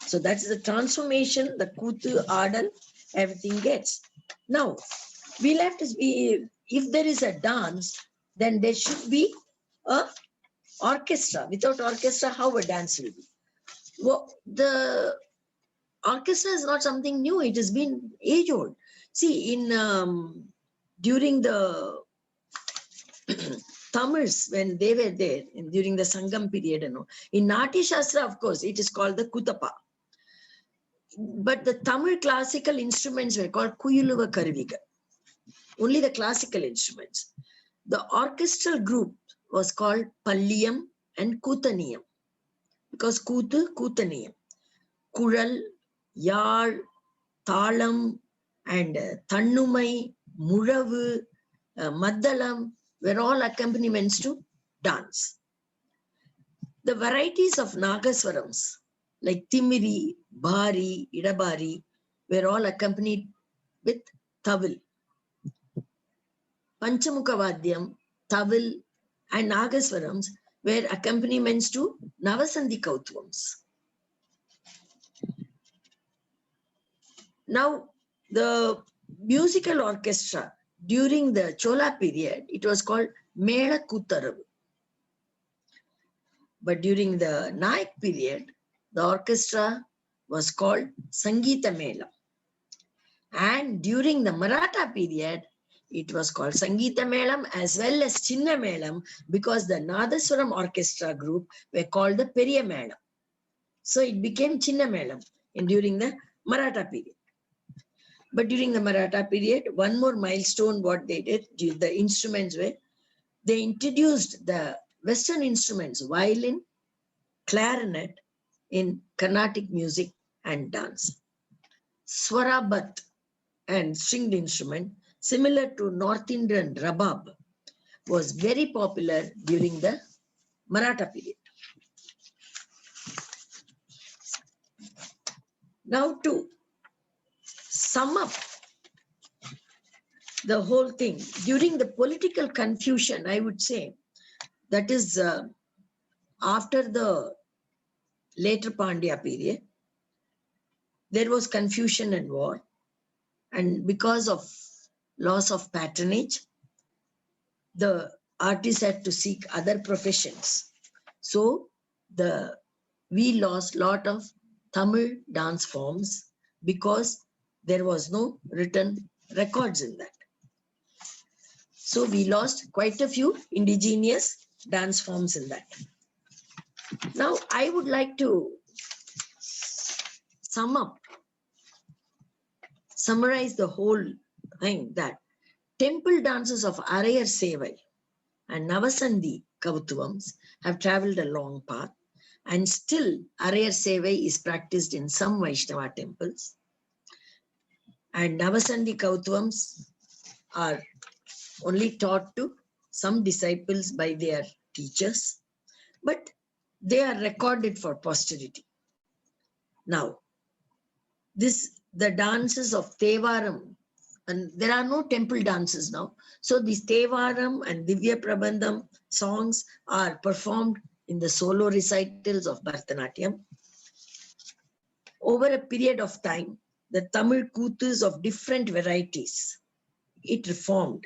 S2: So that's the transformation the Kuthu, Adal, everything gets. Now, we'll have to be, if there is a dance, then there should be a orchestra. Without orchestra, how a dance will be? Well, the orchestra is not something new. It has been age old. See, in during the Tamils, when they were there, during the Sangam period, in Nati Shastra, of course, it is called the Kutapa. But the Tamil classical instruments were called Kuyuluva Karuviga. Only the classical instruments. The orchestral group was called Palliyam and Kootaniyam, because Kootu, Kootaniyam. Kural, Yal, Thalam, and Thannumai, Muravu, Maddalam were all accompaniments to dance. The varieties of Nagaswarams like Timiri, Bari, Idabari were all accompanied with Tavil. Panchamukha Tavil and Nagaswarams were accompaniments to Navasandhi Kautvams. Now, the musical orchestra during the Chola period, it was called Mela Kutaravu. But during the Nayak period, the orchestra was called Sangeeta Mela. And during the Maratha period, it was called Sangeeta Melam as well as Chinna Melam, because the Nadaswaram orchestra group were called the Periya Melam. So it became Chinna Melam during the Maratha period. But during the Maratha period, one more milestone what they did, the instruments were, they introduced the Western instruments, violin, clarinet in Carnatic music and dance. Swarabat and stringed instrument, similar to North Indian rabab, was very popular during the Maratha period. Now to sum up the whole thing, during the political confusion, I would say, that is after the later Pandya period, there was confusion and war. And because of loss of patronage, the artists had to seek other professions. So we lost a lot of Tamil dance forms because there was no written records in that. So we lost quite a few indigenous dance forms in that. Now I would like to summarize the whole thing, that temple dances of Arayar Sevai and Navasandhi Kautvams have traveled a long path, and still Arayar Sevai is practiced in some Vaishnava temples, and Navasandhi Kautvams are only taught to some disciples by their teachers, but they are recorded for posterity. Now, the dances of Tevaram, and there are no temple dances now. So these Tevaram and Divya Prabandham songs are performed in the solo recitals of Bharatanatyam. Over a period of time, the Tamil Koothus of different varieties, it reformed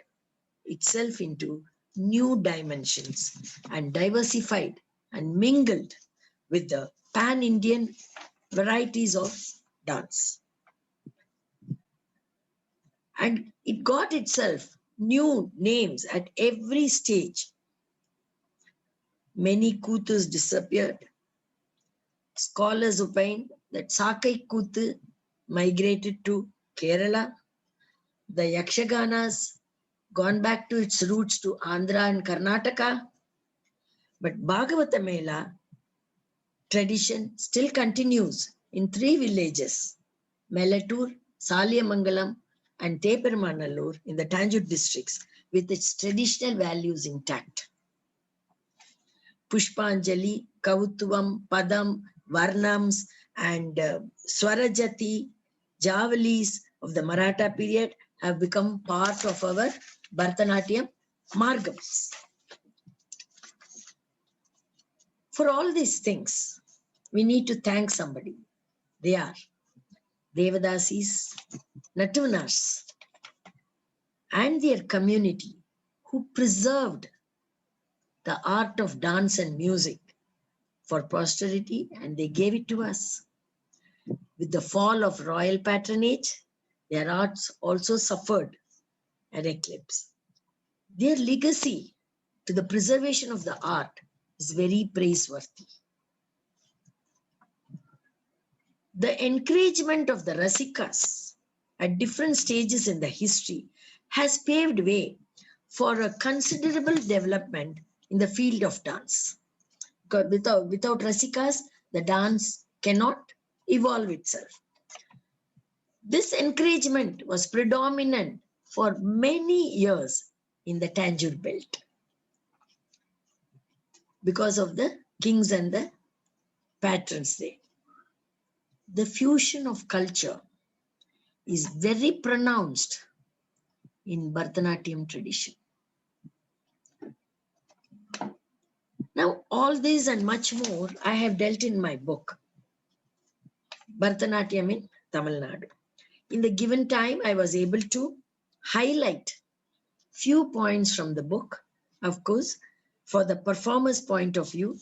S2: itself into new dimensions and diversified and mingled with the pan-Indian varieties of dance. And it got itself new names at every stage. Many Koothus disappeared. Scholars opine that Sakai Koothu migrated to Kerala. The Yakshaganas gone back to its roots to Andhra and Karnataka. But Bhagavata Mela tradition still continues in 3 villages, Melatur, Saliamangalam, and Teperumanallur in the Tanjore districts, with its traditional values intact. Pushpanjali, Kautvam, Padam, Varnams, and Swarajati, Javalis of the Maratha period have become part of our Bharatanatyam Margams. For all these things, we need to thank somebody. They are Devadasis, Natuvanars, and their community who preserved the art of dance and music for posterity, and they gave it to us. With the fall of royal patronage, their arts also suffered an eclipse. Their legacy to the preservation of the art is very praiseworthy. The encouragement of the Rasikas at different stages in the history has paved way for a considerable development in the field of dance. Without Rasikas, the dance cannot evolve itself. This encouragement was predominant for many years in the Tanjore belt because of the kings and the patrons there. The fusion of culture is very pronounced in Bharatanatyam tradition. Now, all this and much more I have dealt in my book, Bharatanatyam in Tamilnadu. In the given time, I was able to highlight few points from the book. Of course, for the performer's point of view,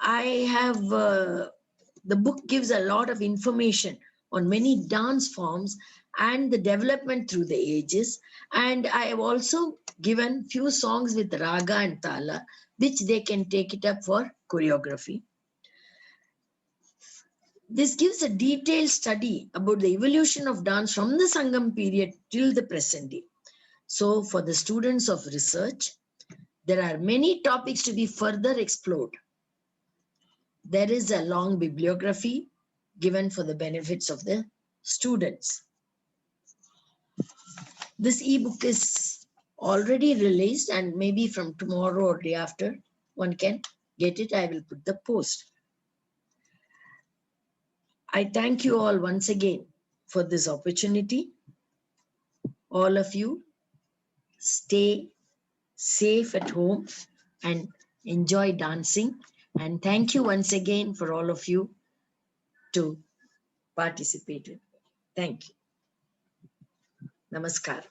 S2: I have, the book gives a lot of information on many dance forms and the development through the ages. And I have also given few songs with raga and tala, which they can take it up for choreography. This gives a detailed study about the evolution of dance from the Sangam period till the present day. So for the students of research, there are many topics to be further explored. There is a long bibliography given for the benefits of the students. This ebook is already released, and maybe from tomorrow or day after, one can get it. I will put the post. I thank you all once again for this opportunity. All of you stay safe at home and enjoy dancing. And thank you once again for all of you to participate. Thank you. Namaskar.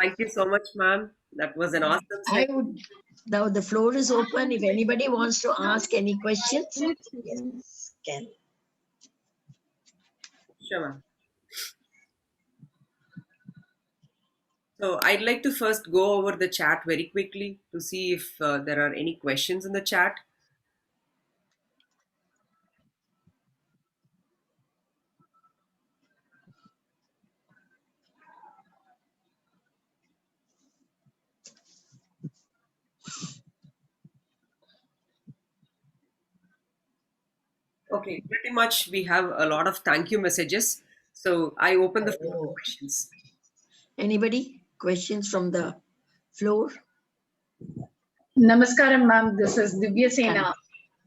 S1: Thank you so much, ma'am. That was an awesome
S2: I
S1: session.
S2: would, now the floor is open. If anybody wants to ask any questions, yes, can.
S1: Sure, ma'am. So I'd like to first go over the chat very quickly to see if there are any questions in the chat. Okay, pretty much we have a lot of thank you messages. So I open the floor for questions.
S2: Anybody? Questions from the floor?
S6: Namaskaram, ma'am. This is Divya Sena.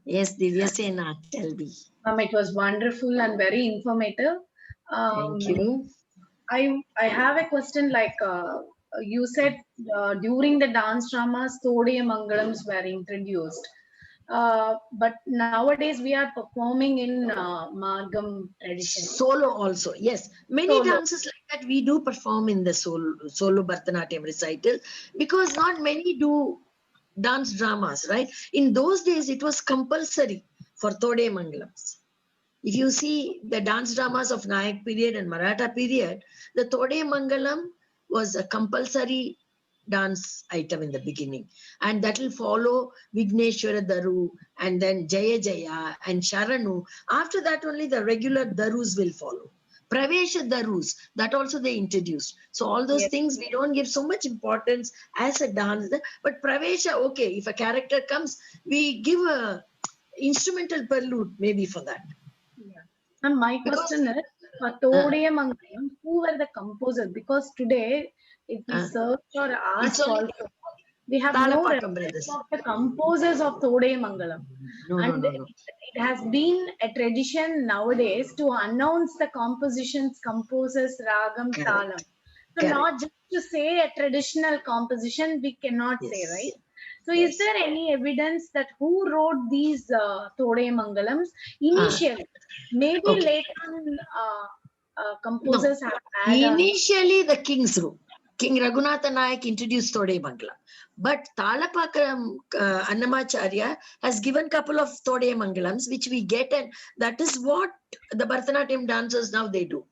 S2: Yes, Divya Sena, tell me.
S6: Ma'am, it was wonderful and very informative.
S2: Thank you.
S6: I have a question like you said during the dance dramas, Tode Mangalams were introduced. But nowadays we are performing in Margam tradition.
S2: Solo also, yes. Many
S6: Solo.
S2: dances like that we do perform in the solo Bharatanatyam recital, because not many do dance dramas, right? In those days, it was compulsory for Tode Mangalams. If you see the dance dramas of Nayak period and Maratha period, the Tode Mangalam was a compulsory dance item in the beginning. And that will follow Vigneshwara Daru and then Jaya Jaya and Sharanu. After that, only the regular Darus will follow. Pravesha Darus, that also they introduced. So all those things, we don't give so much importance as a dance. But Pravesha, okay, if a character comes, we give a instrumental prelude maybe for that.
S6: And my question is, for Tode Mangalam, who were the composers? Because today, if we search or ask also, we have no records of the composers of Tode Mangalam. And it has been a tradition nowadays to announce the compositions, composers, ragam, talam. So not just to say a traditional composition, we cannot say, right? So is there any evidence that who wrote these Tode Mangalams initially? Maybe later on composers have added.
S2: Initially the king's room. King Raghunatha Nayak introduced Tode Mangala. But Talapaka Annamacharya has given couple of Tode Mangalams, which we get, and that is what the Bharatanatyam dancers now they do.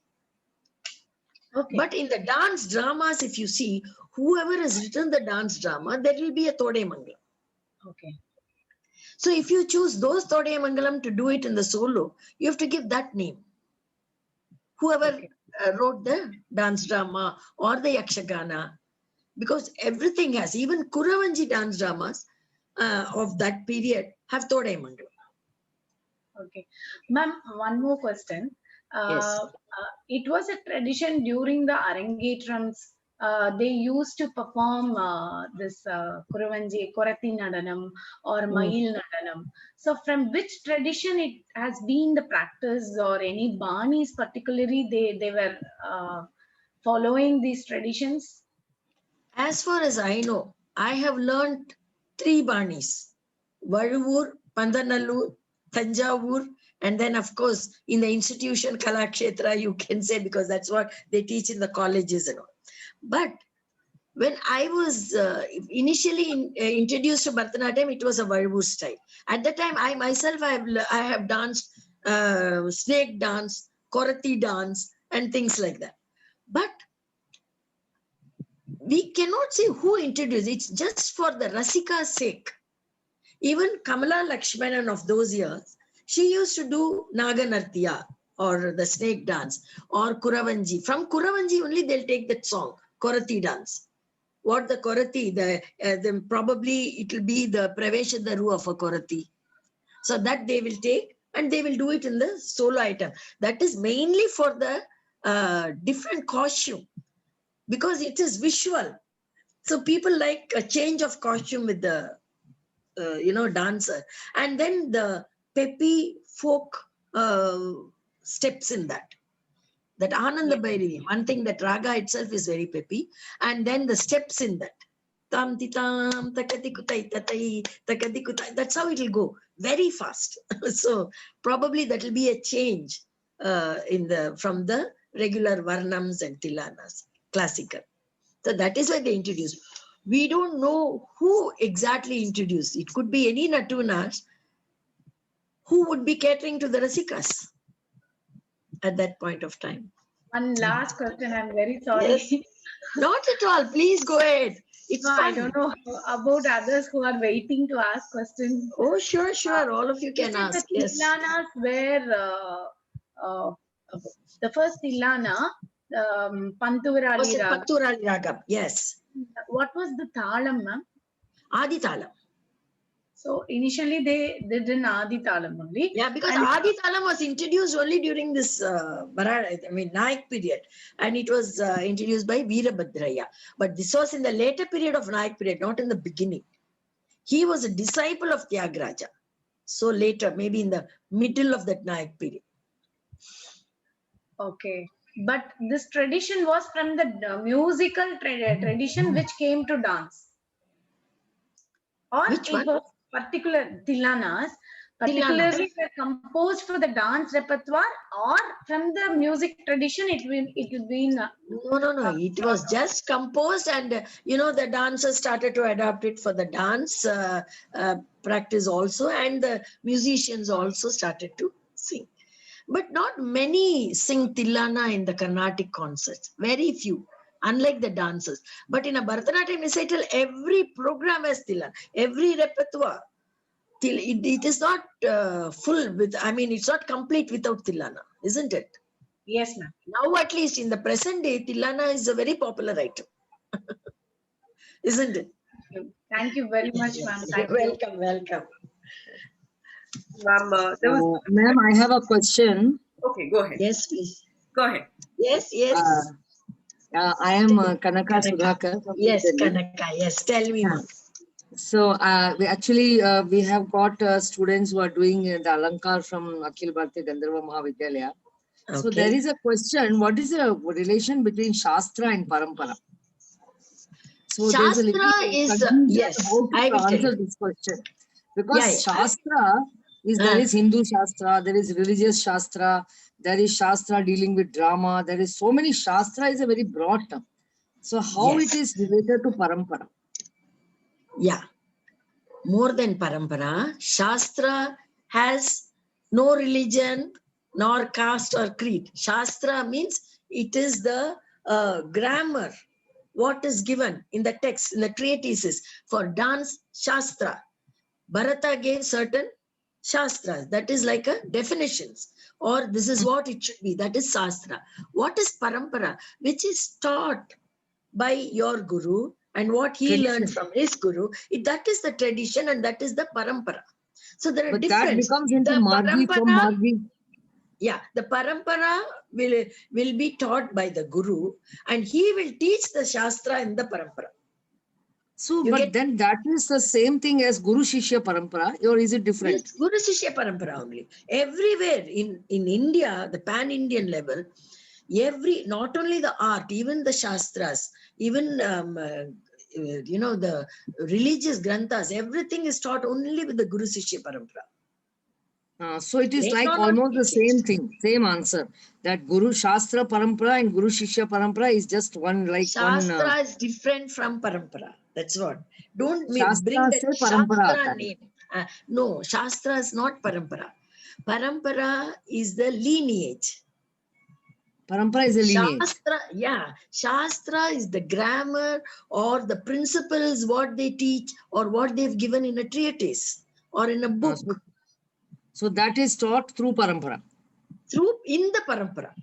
S2: Okay. But in the dance dramas, if you see, whoever has written the dance drama, there will be a Tode Mangalam.
S6: Okay.
S2: So if you choose those Tode Mangalam to do it in the solo, you have to give that name. Whoever wrote the dance drama or the Yakshagana, because everything has, even Kuravanji dance dramas of that period have Todai Mangalam.
S6: Okay. Ma'am, one more question.
S2: Yes.
S6: It was a tradition during the Arangetrams. They used to perform this Kuravanji, Korati Nadanam or Mail Nadanam. So from which tradition it has been the practice, or any Banis particularly they were following these traditions?
S2: As far as I know, I have learned 3 Banis: Valuvur, Pandanallur, Tanjavur, and then of course in the institution Kalakshetra, you can say, because that's what they teach in the colleges and all. But when I was initially introduced to Bharatanatyam, it was a Valuvur style. At that time, I myself I have danced snake dance, Korati dance, and things like that. But we cannot say who introduced it. It's just for the Rasika's sake. Even Kamala Lakshmanan of those years, she used to do Naganartya or the snake dance or Kuravanji. From Kuravanji only they'll take that song, Korati dance. What the Korati, the probably it will be the Praveshadaru of a Korati. So that they will take and they will do it in the solo item. That is mainly for the different costume, because it is visual. So people like a change of costume with the, dancer. And then the peppy folk steps in that. That Ananda Bhairavi, one thing, that raga itself is very peppy. And then the steps in that. Tam titam, takati kutai tatai, takati kutai. That's how it will go. Very fast. So probably that will be a change from the regular Varnams and Tilanas, classical. So that is why they introduced. We don't know who exactly introduced. It could be any Natunas who would be catering to the Rasikas at that point of time.
S6: One last question. I'm very sorry.
S2: Yes. Not at all. Please go ahead. It's
S6: No,
S2: fun.
S6: I don't know about others who are waiting to ask questions.
S2: Oh, sure. All of you can ask.
S6: The
S2: Yes.
S6: Tilanas were the first Tilana, Panturali Raga.
S2: Patturali Ragam. Yes.
S6: What was the Thalam, ma'am?
S2: Adi Thalam.
S6: So initially they did an Adi Thalam only.
S2: Yeah, because Adi Thalam was introduced only during this Nayak period, and it was introduced by Veerabhadraya. But this was in the later period of Nayak period, not in the beginning. He was a disciple of Tyagaraja. So later, maybe in the middle of that Nayak period.
S6: Okay. But this tradition was from the musical tradition which came to dance. Or
S2: Which
S6: it
S2: one?
S6: was particular Tilanas, particularly were composed for the dance repertoire, or from the music tradition it will be in...
S2: No. It was just composed, and the dancers started to adapt it for the dance practice also, and the musicians also started to sing. But not many sing Tilana in the Carnatic concerts. Very few, unlike the dancers. But in a Bharatanatyam recital, every program has Tilana, every repertoire. It is not full with, it's not complete without Tilana, isn't it?
S6: Yes, ma'am.
S2: Now, at least in the present day, Tilana is a very popular item. Isn't it?
S6: Thank you very much, ma'am.
S2: Welcome.
S1: Ma'am,
S7: ma'am, I have a question.
S1: Okay, go ahead.
S2: Yes, please.
S1: Go ahead.
S2: Yes.
S7: I am Kanaka Sudhakar.
S2: Yes, Kanaka. Yes, tell me, ma'am.
S7: So we have got students who are doing the Alankar from Akhil Bharatiya Gandharva Mahavidyalaya.
S2: Okay.
S7: So there is a question: what is the relation between Shastra and Parampara? So
S2: Shastra is yes.
S7: I will answer this question, because Shastra is there is Hindu Shastra, there is religious Shastra, there is Shastra dealing with drama. There is so many. Shastra is a very broad term. So how it is related to Parampara?
S2: Yeah, more than Parampara, Shastra has no religion nor caste or creed. Shastra means it is the grammar, what is given in the text, in the treatises. For dance, Shastra. Bharata gave certain Shastras, that is like a definitions, or this is what it should be, that is Shastra. What is Parampara? Which is taught by your Guru and what he
S7: Tradition.
S2: learned from his guru, that is the tradition and that is the parampara. So there are
S7: But
S2: different.
S7: that becomes into
S2: The
S7: Margi from
S2: parampara,
S7: Margi.
S2: yeah, the parampara will be taught by the guru, and he will teach the shastra in the parampara.
S7: So,
S2: You
S7: but
S2: get-
S7: then that is the same thing as Guru Shishya Parampara, or is it different?
S2: Yes, Guru Shishya Parampara only. Everywhere in India, the pan-Indian level, not only the art, even the shastras, even the religious granthas, everything is taught only with the Guru Shishya Parampara.
S7: So it is
S2: Later
S7: like
S2: on
S7: almost the
S2: it
S7: same
S2: changed.
S7: thing, same answer. That Guru Shastra Parampara and Guru Shishya Parampara is just one, like
S2: Shastra
S7: one.
S2: is different from Parampara. That's what. Don't bring
S7: Shastra
S2: that
S7: se Parampara
S2: Shastra
S7: aata hai.
S2: name. No, Shastra is not Parampara. Parampara is the lineage.
S7: Parampara is a lineage.
S2: Shastra, yeah. Shastra is the grammar or the principles, what they teach or what they've given in a treatise or in a book.
S7: So that is taught through Parampara.
S2: In the Parampara.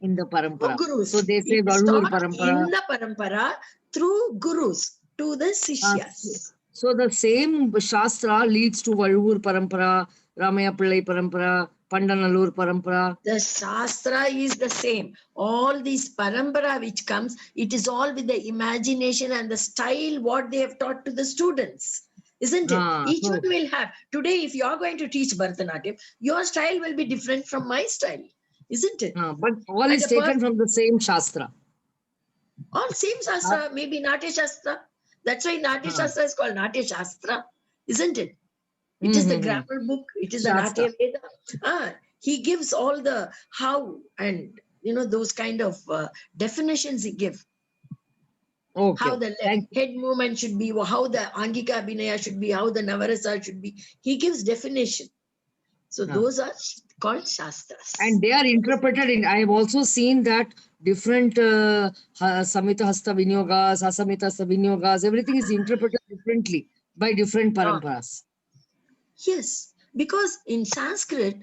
S7: In the Parampara.
S2: Gurus.
S7: So they say
S2: It is
S7: Valur
S2: taught
S7: Parampara.
S2: in the Parampara through gurus to the Sishyas.
S7: So the same Shastra leads to Valur Parampara, Ramaya Pillai Parampara, Pandanallur Parampara.
S2: The Shastra is the same. All these Parampara which comes, it is all with the imagination and the style what they have taught to the students. Isn't it? Each one will have. Today, if you are going to teach Bharatanatyam, your style will be different from my style. Isn't it?
S7: But all is taken from the same Shastra.
S2: All same Shastra, maybe Natya Shastra. That's why Natya Shastra is called Natya Shastra. Isn't it? It is the grammar book. It is
S7: Shastra.
S2: the Natya Veda. He gives all the how and those kind of definitions he gives.
S7: Okay.
S2: How the head movement should be, how the Angika Abhinaya should be, how the Navarasa should be. He gives definition. So those are called Shastras.
S7: And they are interpreted in, I have also seen that different Samhita Hasta Vinyogas, Asamhita Hasta Vinyogas, everything is interpreted differently by different paramparas.
S2: Yes, because in Sanskrit,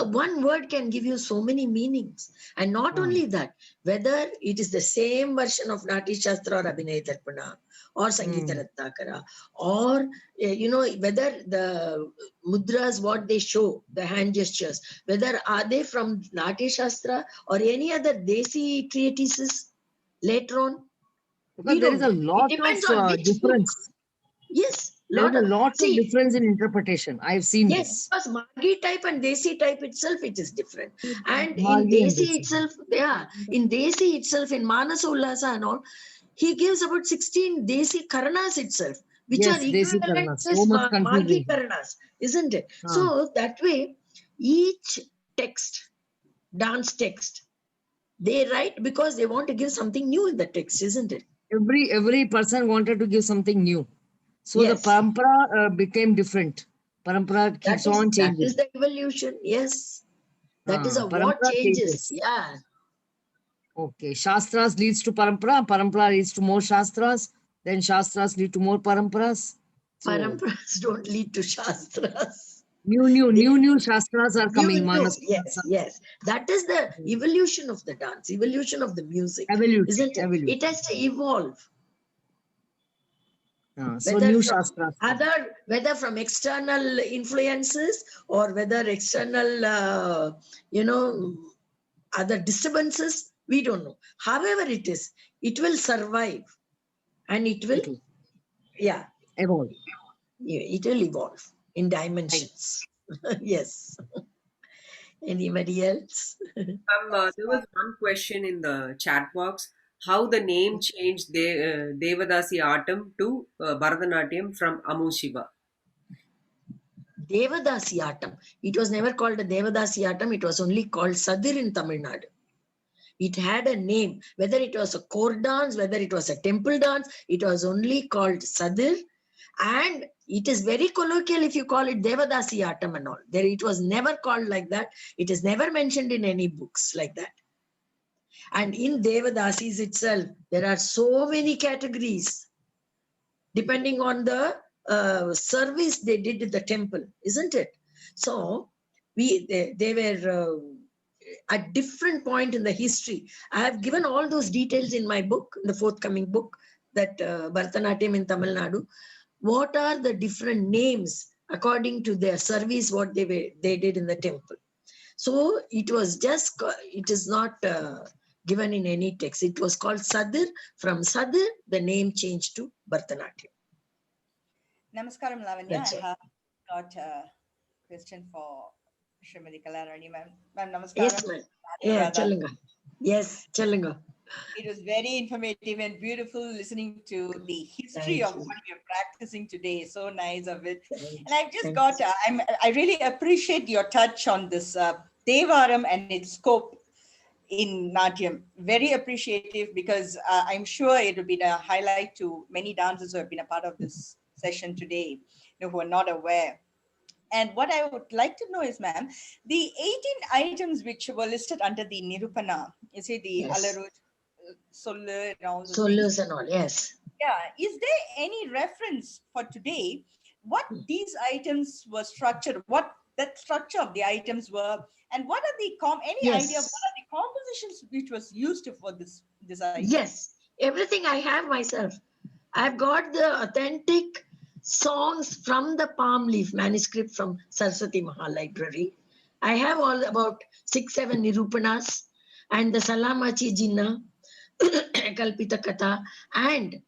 S2: one word can give you so many meanings. And not only that, whether it is the same version of Nati Shastra or Abhinaya Tarpana or Sangeeta Ratnakara, or, whether the mudras, what they show, the hand gestures, whether are they from Nati Shastra or any other Desi treatises later on.
S7: Because there is a lot of difference.
S2: Yes.
S7: There is a lot of difference in interpretation. I have seen this.
S2: Because Margi type and Desi type itself, it is different. And in Desi itself, in Desi itself, in Manasa Ullasa and all, he gives about 16 Desi Karanas itself, which are equivalent to Margi Karanas, isn't it? So that way, each text, dance text, they write because they want to give something new in the text, isn't it?
S7: Every person wanted to give something new. So the parampara became different. Parampara keeps on changing.
S2: That is the evolution, yes. That is what changes. Yeah.
S7: Okay. Shastras leads to parampara. Parampara leads to more shastras. Then shastras lead to more paramparas. So,
S2: paramparas don't lead to shastras.
S7: New shastras are coming.
S2: Yes. That is the evolution of the dance, evolution of the music. Isn't it? It has to evolve.
S7: So new shastras.
S2: Whether from external influences or whether external, other disturbances, we don't know. However it is, it will survive and it will,
S7: evolve.
S2: It will evolve in dimensions. Yes. Anybody else?
S1: There was one question in the chat box. How the name changed Devadasi Atam to Bharatanatyam from Amu Shiva?
S2: Devadasi Atam. It was never called a Devadasi Atam. It was only called Sadir in Tamilnadu. It had a name. Whether it was a court dance, whether it was a temple dance, it was only called Sadir. And it is very colloquial if you call it Devadasi Atam and all. It was never called like that. It is never mentioned in any books like that. And in Devadasis itself, there are so many categories depending on the service they did at the temple, isn't it? So they were at different point in the history. I have given all those details in my book, in the forthcoming book, that Bharatanatyam in Tamil Nadu, what are the different names according to their service, what they did in the temple. So it was just, it is not given in any text. It was called Sadir. From Sadir, the name changed to Bharatanatyam.
S8: Namaskaram, Lavanya.
S2: That's
S8: I
S2: all.
S8: have got a question for Srimati Kalarani, ma'am. Ma'am, namaskaram.
S2: Yes, ma'am. Yeah, Chalunga. Yes, Chalunga.
S8: It was very informative and beautiful listening to the history of what we are practicing today. So nice of it. And I've just got, I really appreciate your touch on this Devaram and its scope in Natyam. Very appreciative, because I'm sure it will be a highlight to many dancers who have been a part of this session today, who are not aware. And what I would like to know is, ma'am, the 18 items which were listed under the Nirupana, you see the Alaru, Sollu, and all those
S2: Sollus
S8: things.
S2: and all, yes.
S8: Yeah. Is there any reference for today what these items were structured, what that structure of the items were, and what are the idea of what are the compositions which was used for this item?
S2: Yes, everything I have myself. I've got the authentic songs from the palm leaf manuscript from Saraswati Mahal Library. I have all about 6-7 Nirupanas and the Salamachi Jinna, Kalpita Katha, and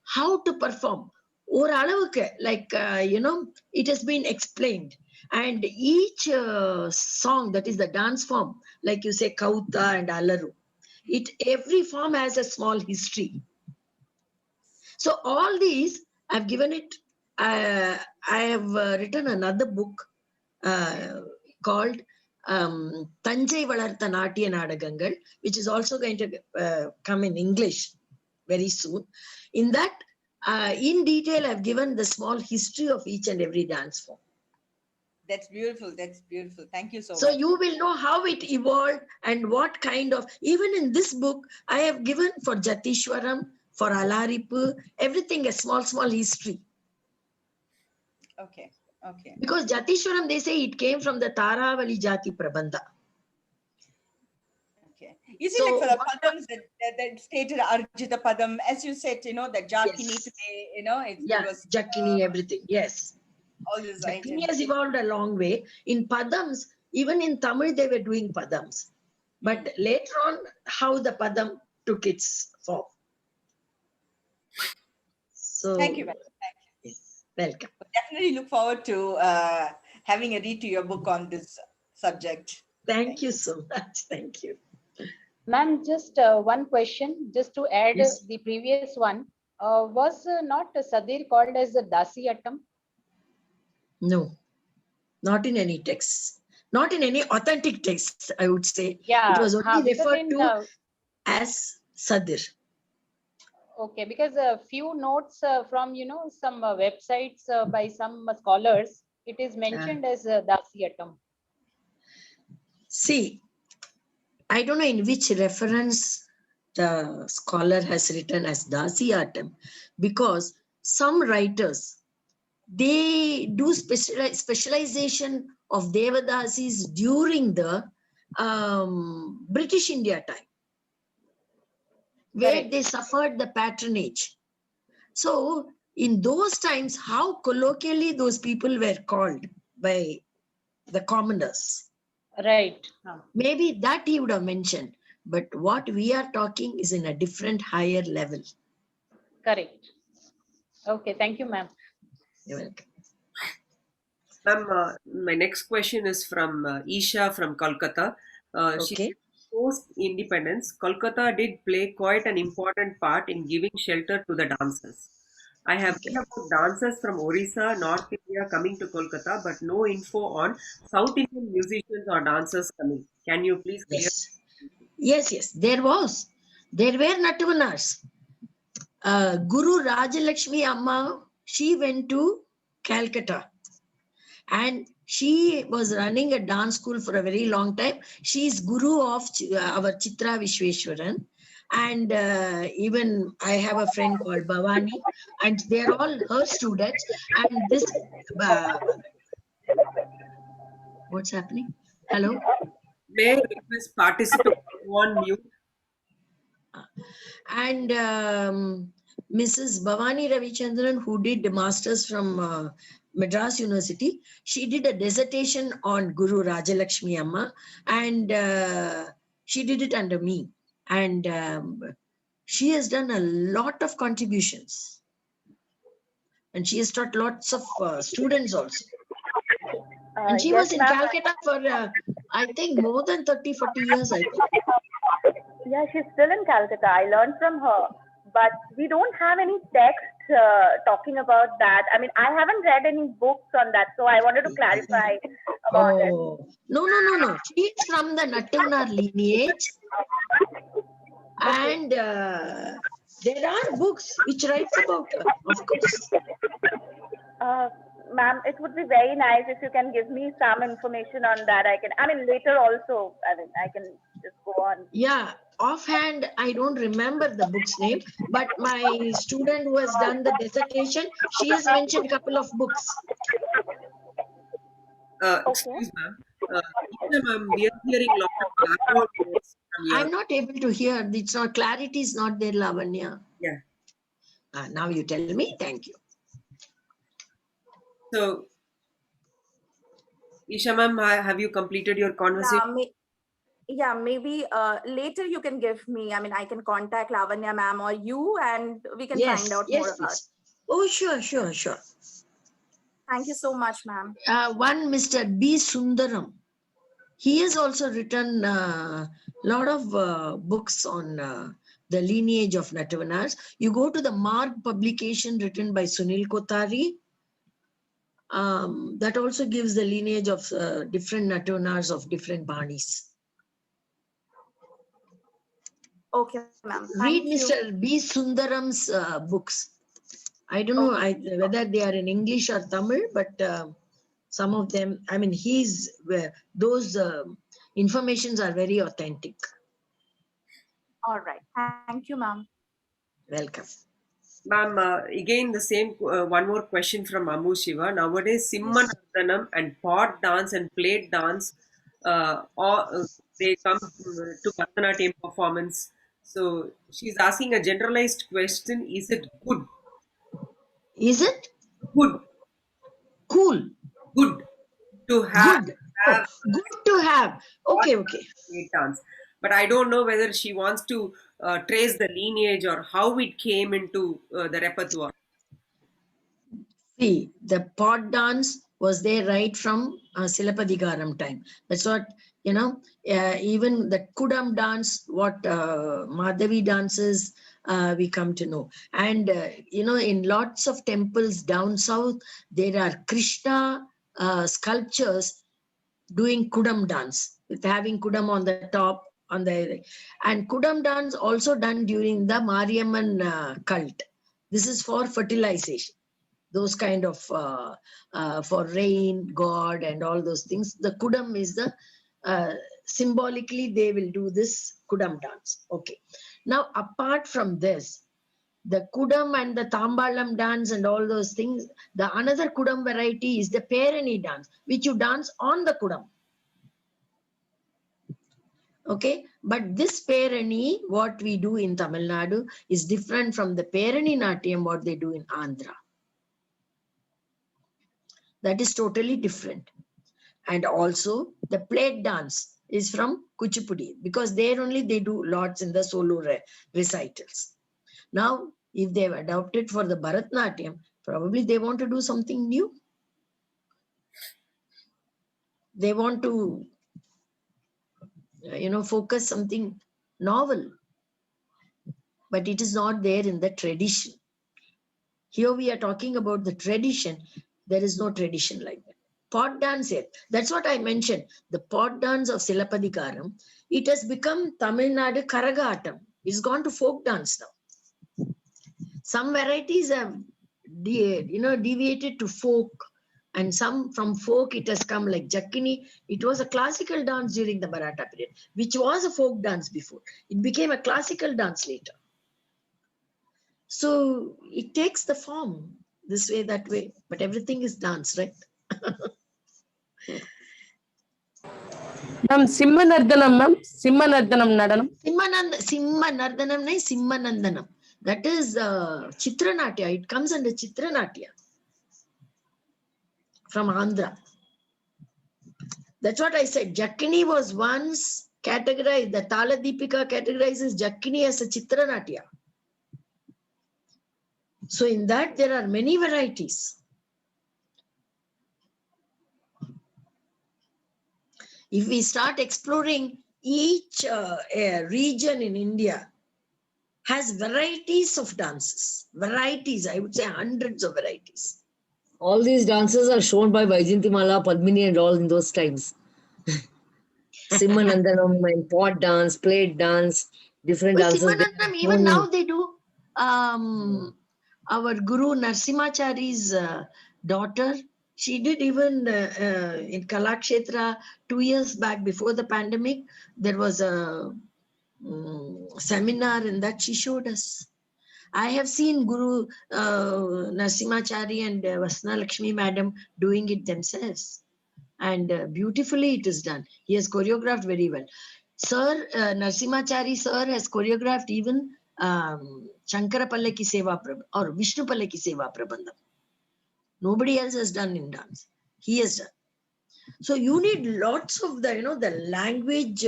S2: how to perform. Like, it has been explained. And each song, that is the dance form, like you say, Kauta and Alaru, every form has a small history. So all these, I've given it, I have written another book called Tanjai Valartha Natya Nadagangal, which is also going to come in English very soon. In that, in detail, I've given the small history of each and every dance form.
S8: That's beautiful. That's beautiful. Thank you so much.
S2: So you will know how it evolved and what kind of, even in this book, I have given for Jatishwaram, for Alaripu, everything a small history.
S8: Okay. Okay.
S2: Because Jatishwaram, they say it came from the Taravali Jati Prabandha.
S8: Okay. You see, like for the padams that stated Arjita Padam, as you said, that Jakini today, it was
S2: Jakini, everything, yes.
S8: All these
S2: Jakini
S8: items.
S2: has evolved a long way. In Padams, even in Tamil, they were doing Padams. But later on, how the Padam took its form. So,
S8: thank you, ma'am. Thank you.
S2: Yes, welcome.
S8: Definitely look forward to having a read to your book on this subject.
S2: Thank you so much. Thank you.
S9: Ma'am, just one question, just to add the previous one. Was not Sadir called as the Dasi Atam?
S2: No, not in any text. Not in any authentic text, I would say.
S9: Yeah,
S2: it was only referred to as Sadir.
S9: Okay, because a few notes from, some websites by some scholars, it is mentioned as Dasi Atam.
S2: See, I don't know in which reference the scholar has written as Dasi Atam, because some writers, they do specialization of Devadasis during the British India time, where they suffered the patronage. So in those times, how colloquially those people were called by the commoners.
S9: Right.
S2: Maybe that he would have mentioned, but what we are talking is in a different, higher level.
S9: Correct. Okay, thank you, ma'am.
S2: You're welcome.
S1: Ma'am, my next question is from Isha from Kolkata. She post-independence, Kolkata did play quite an important part in giving shelter to the dancers. I have read about dancers from Orissa, North India coming to Kolkata, but no info on South Indian musicians or dancers coming. Can you please clear?
S2: Yes, there was. There were Natavanas. Guru Rajalakshmi Amma, she went to Calcutta. And she was running a dance school for a very long time. She is guru of our Chitra Vishweshwaran. And even I have a friend called Bhavani, and they're all her students. And this, what's happening? Hello?
S1: May I request participants on mute?
S2: And Mrs. Bhavani Ramachandran, who did the masters from Madras University, she did a dissertation on Guru Rajalakshmi Amma, and she did it under me. And she has done a lot of contributions. And she has taught lots of students also. And she was in Calcutta for, I think, more than 30, 40 years, I think.
S10: Yeah, she's still in Calcutta. I learned from her. But we don't have any text talking about that. I mean, I haven't read any books on that. So I wanted to clarify about it.
S2: No. She is from the Nattunar lineage. And there are books which writes about her, of course.
S10: Ma'am, it would be very nice if you can give me some information on that. Later also, I can just go on.
S2: Yeah, offhand, I don't remember the book's name, but my student who has done the dissertation, she has mentioned a couple of books.
S1: Excuse me, ma'am, we are hearing a lot of background noise from your...
S2: I'm not able to hear. It's not, clarity is not there, Lavanya.
S1: Yeah.
S2: Now you tell me. Thank you.
S1: So, Isha ma'am, have you completed your conversation?
S10: Yeah, maybe later you can give me, I can contact Lavanya ma'am or you, and we can find out more about it.
S2: Oh, sure.
S10: Thank you so much, ma'am.
S2: One Mr. B. Sundaram. He has also written a lot of books on the lineage of Natavanars. You go to the Marg publication written by Sunil Kothari. That also gives the lineage of different Natavanars of different Banis.
S10: Okay, ma'am.
S2: Read Mr. B. Sundaram's books. I don't know whether they are in English or Tamil, but some of them, those informations are very authentic.
S10: All right. Thank you, ma'am.
S2: Welcome.
S1: Ma'am, again the same, one more question from Amu Shiva. Nowadays, Simmanardanam and pot dance and plate dance, they come to Bharatanatyam performance. So she's asking a generalized question. Is it good?
S2: Is it?
S1: Good.
S2: Cool.
S1: Good. To have.
S2: Good to have. Okay.
S1: Plate dance. But I don't know whether she wants to trace the lineage or how it came into the repertoire.
S2: See, the pot dance was there right from Silapadikaram time. That's what, even the Kudam dance, what Madhavi dances, we come to know. And, in lots of temples down south, there are Krishna sculptures doing Kudam dance, with having Kudam on the top. And Kudam dance also done during the Mariamman cult. This is for fertilization. Those kind of for rain, God, and all those things. The Kudam is the symbolically they will do this Kudam dance. Okay. Now, apart from this, the Kudam and the Tambalam dance and all those things, the another Kudam variety is the Perani dance, which you dance on the Kudam. Okay, but this Perani, what we do in Tamil Nadu, is different from the Perani Natyam, what they do in Andhra. That is totally different. And also the plate dance is from Kuchipudi, because there only they do lots in the solo recitals. Now, if they have adopted for the Bharatanatyam, probably they want to do something new. They want to, focus something novel. But it is not there in the tradition. Here we are talking about the tradition. There is no tradition like that. Pot dance here. That's what I mentioned. The pot dance of Silapadikaram, it has become Tamil Nadu Karagatam. It's gone to folk dance now. Some varieties have deviated to folk, and some from folk it has come like Jakkini. It was a classical dance during the Maratha period, which was a folk dance before. It became a classical dance later. So it takes the form this way, that way, but everything is dance, right?
S11: Ma'am, Simmanardanam, ma'am. Simmanardanam nadanam.
S2: Simmanardanam, nahi Simmanandanam. That is Chitranatya. It comes under Chitranatya from Andhra. That's what I said. Jakkini was once categorized, the Tala Deepika categorizes Jakkini as a Chitranatya. So in that there are many varieties. If we start exploring each region in India has varieties of dances. Varieties, I would say hundreds of varieties.
S7: All these dances are shown by Vaijayantimala, Padmini and all in those times. Simhanandanam and pot dance, plate dance, different
S2: Well,
S7: dances.
S2: Simanandam, even now they do. Our Guru Narsimachari's daughter, she did even in Kalakshetra 2 years back before the pandemic. There was a seminar in that she showed us. I have seen Guru Narsimachari and Vasna Lakshmi Madam doing it themselves. And beautifully it is done. He has choreographed very well. Sir, Narsimachari sir has choreographed even Shankara Pallaki Seva or Vishnu Pallaki Seva Prabandham. Nobody else has done in dance. He has done. So you need lots of the, the language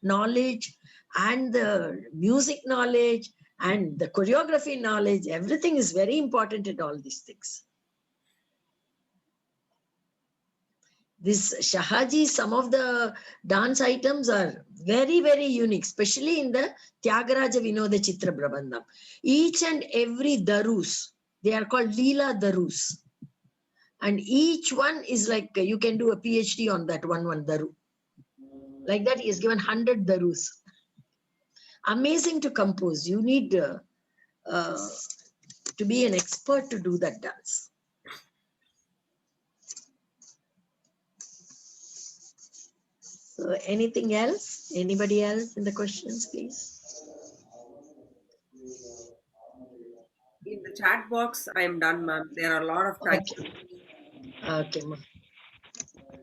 S2: knowledge and the music knowledge and the choreography knowledge. Everything is very important in all these things. This Shahaji, some of the dance items are very, very unique, especially in the Tyagaraja Vinoda Chitra Prabandham. Each and every darus, they are called Leela darus. And each one is like, you can do a PhD on that one daru. Like that, he has given 100 darus. Amazing to compose. You need to be an expert to do that dance. So anything else? Anybody else in the questions, please?
S1: In the chat box, I am done, ma'am. There are a lot of thanks.
S2: Okay, ma'am.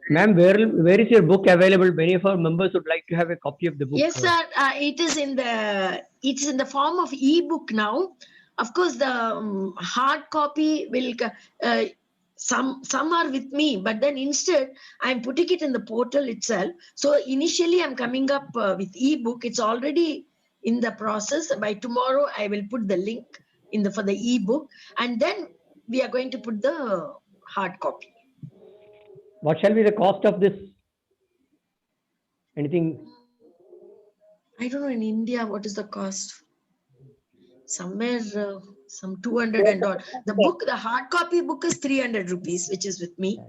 S5: Ma'am, where is your book available? Many of our members would like to have a copy of the book.
S2: Yes, sir. It's in the form of e-book now. Of course, the hard copy will. Some are with me, but then instead I'm putting it in the portal itself. So initially I'm coming up with e-book. It's already in the process. By tomorrow I will put the link for the e-book, and then we are going to put the hard copy.
S5: What shall be the cost of this? Anything?
S2: I don't know in India what is the cost. Somewhere some 200 and odd. The book, the hard copy book is 300 rupees, which is with me.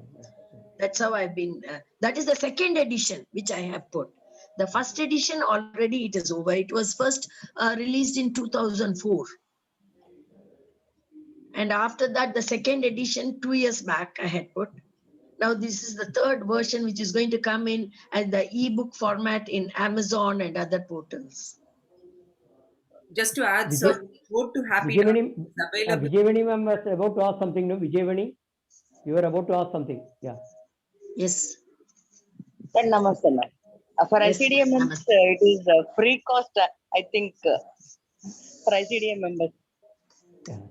S2: That's how I've been. That is the second edition which I have put. The first edition already it is over. It was first released in 2004. And after that, the second edition 2 years back I had put. Now this is the third version which is going to come in as the ebook format in Amazon and other portals.
S1: Just to add, sir, Road to Happy Dance is available.
S5: Vijayvani ma'am was about to ask something. No, Vijayvani, you were about to ask something. Yeah.
S2: Yes.
S11: Namaste, ma'am. For
S2: Yes,
S11: ICDA members, it is free cost, I think, for ICDA members.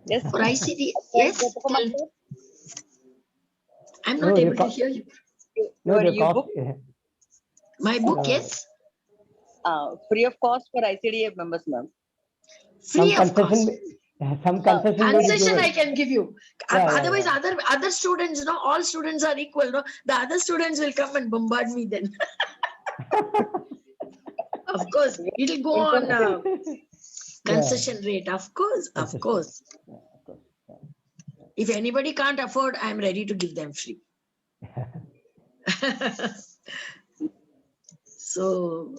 S11: Yes.
S2: For ICDA, yes. I'm not able to hear you.
S11: Your book?
S2: My book, yes.
S11: Free of cost for ICDA members, ma'am.
S2: Free of cost.
S5: Some concession
S2: I can give you.
S5: Yeah,
S2: otherwise, other students, all students are equal. No, the other students will come and bombard me then. Of course, it will go on concession rate. Of course. If anybody can't afford, I'm ready to give them free. So,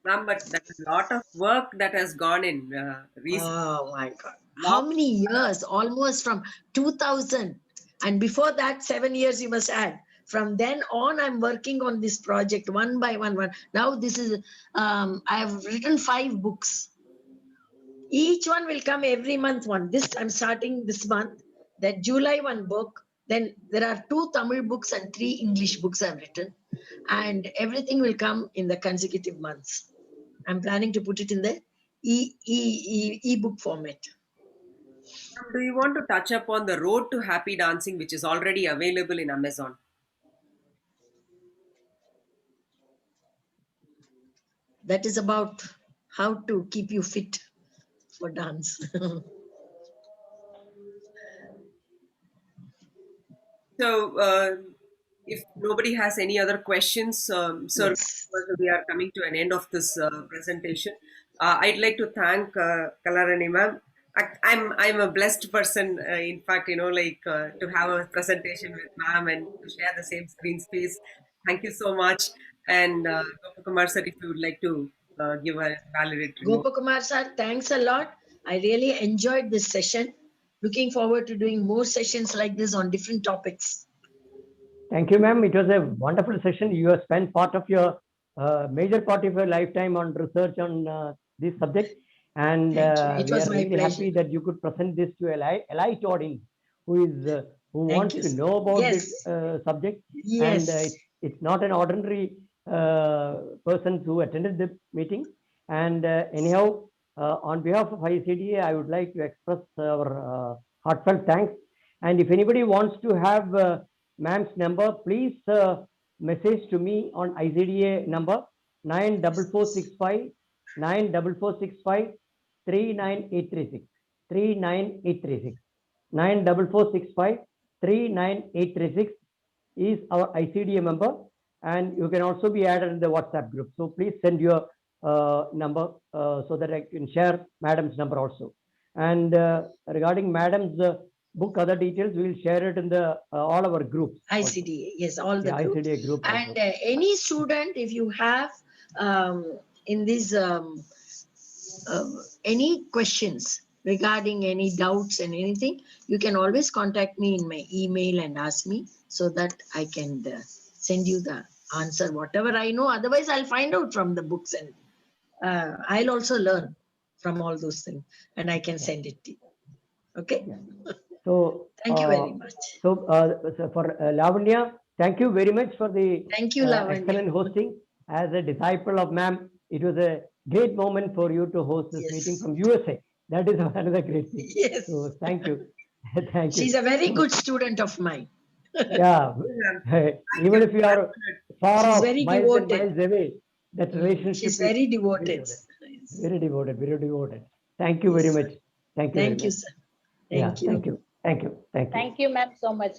S1: Ma'am, but that's a lot of work that has gone in recently.
S2: Oh my God. How many years? Almost from 2000. And before that, 7 years you must add. From then on, I'm working on this project one by one. Now this is, I have written 5 books. Each one will come every month one. I'm starting this month. That July 1 book. Then there are 2 Tamil books and 3 English books I've written. And everything will come in the consecutive months. I'm planning to put it in the e-book format.
S1: Do you want to touch upon the Road to Happy Dancing, which is already available in Amazon?
S2: That is about how to keep you fit for dance.
S1: So, if nobody has any other questions, sir,
S2: Yes.
S1: we are coming to an end of this presentation. I'd like to thank Kalarani ma'am. I'm a blessed person. In fact, to have a presentation with ma'am and to share the same screen space. Thank you so much. And Gopakumar sir, if you would like to give a validatory note.
S2: Gopakumar sir, thanks a lot. I really enjoyed this session. Looking forward to doing more sessions like this on different topics.
S5: Thank you, ma'am. It was a wonderful session. You have spent part of your major part of your lifetime on research on this subject, and we are really happy that you could present this to a light audience who is who wants to know about this subject.
S2: Yes.
S5: And it's not an ordinary person who attended the meeting. And anyhow, on behalf of ICDA, I would like to express our heartfelt thanks. And if anybody wants to have ma'am's number, please message to me on ICDA number 94465 94465 39836 39836 94465 39836 is our ICDA member, and you can also be added in the WhatsApp group. So please send your number so that I can share madam's number also. And regarding madam's book, other details, we will share it in the all our groups.
S2: ICDA, yes, all the groups.
S5: ICDA group.
S2: And any student, if you have in this any questions regarding any doubts and anything, you can always contact me in my email and ask me so that I can send you the answer, whatever I know. Otherwise, I'll find out from the books, and I'll also learn from all those things, and I can send it to you. Okay.
S5: So
S2: thank you very much.
S5: So for Lavanya, thank you very much for the excellent hosting. As a disciple of ma'am, it was a great moment for you to host this meeting from USA. That is another great thing.
S2: Yes.
S5: So thank you. Thank you.
S2: She's a very good student of mine.
S5: Yeah. Even if you are far off,
S2: very
S5: miles and
S2: devoted.
S5: miles away, that relationship
S2: She's very devoted.
S5: Very devoted, very devoted. Thank you very much. Thank you.
S2: Thank you, sir. Thank you.
S5: Thank you. Thank you. Thank you.
S9: Thank you, ma'am, so much.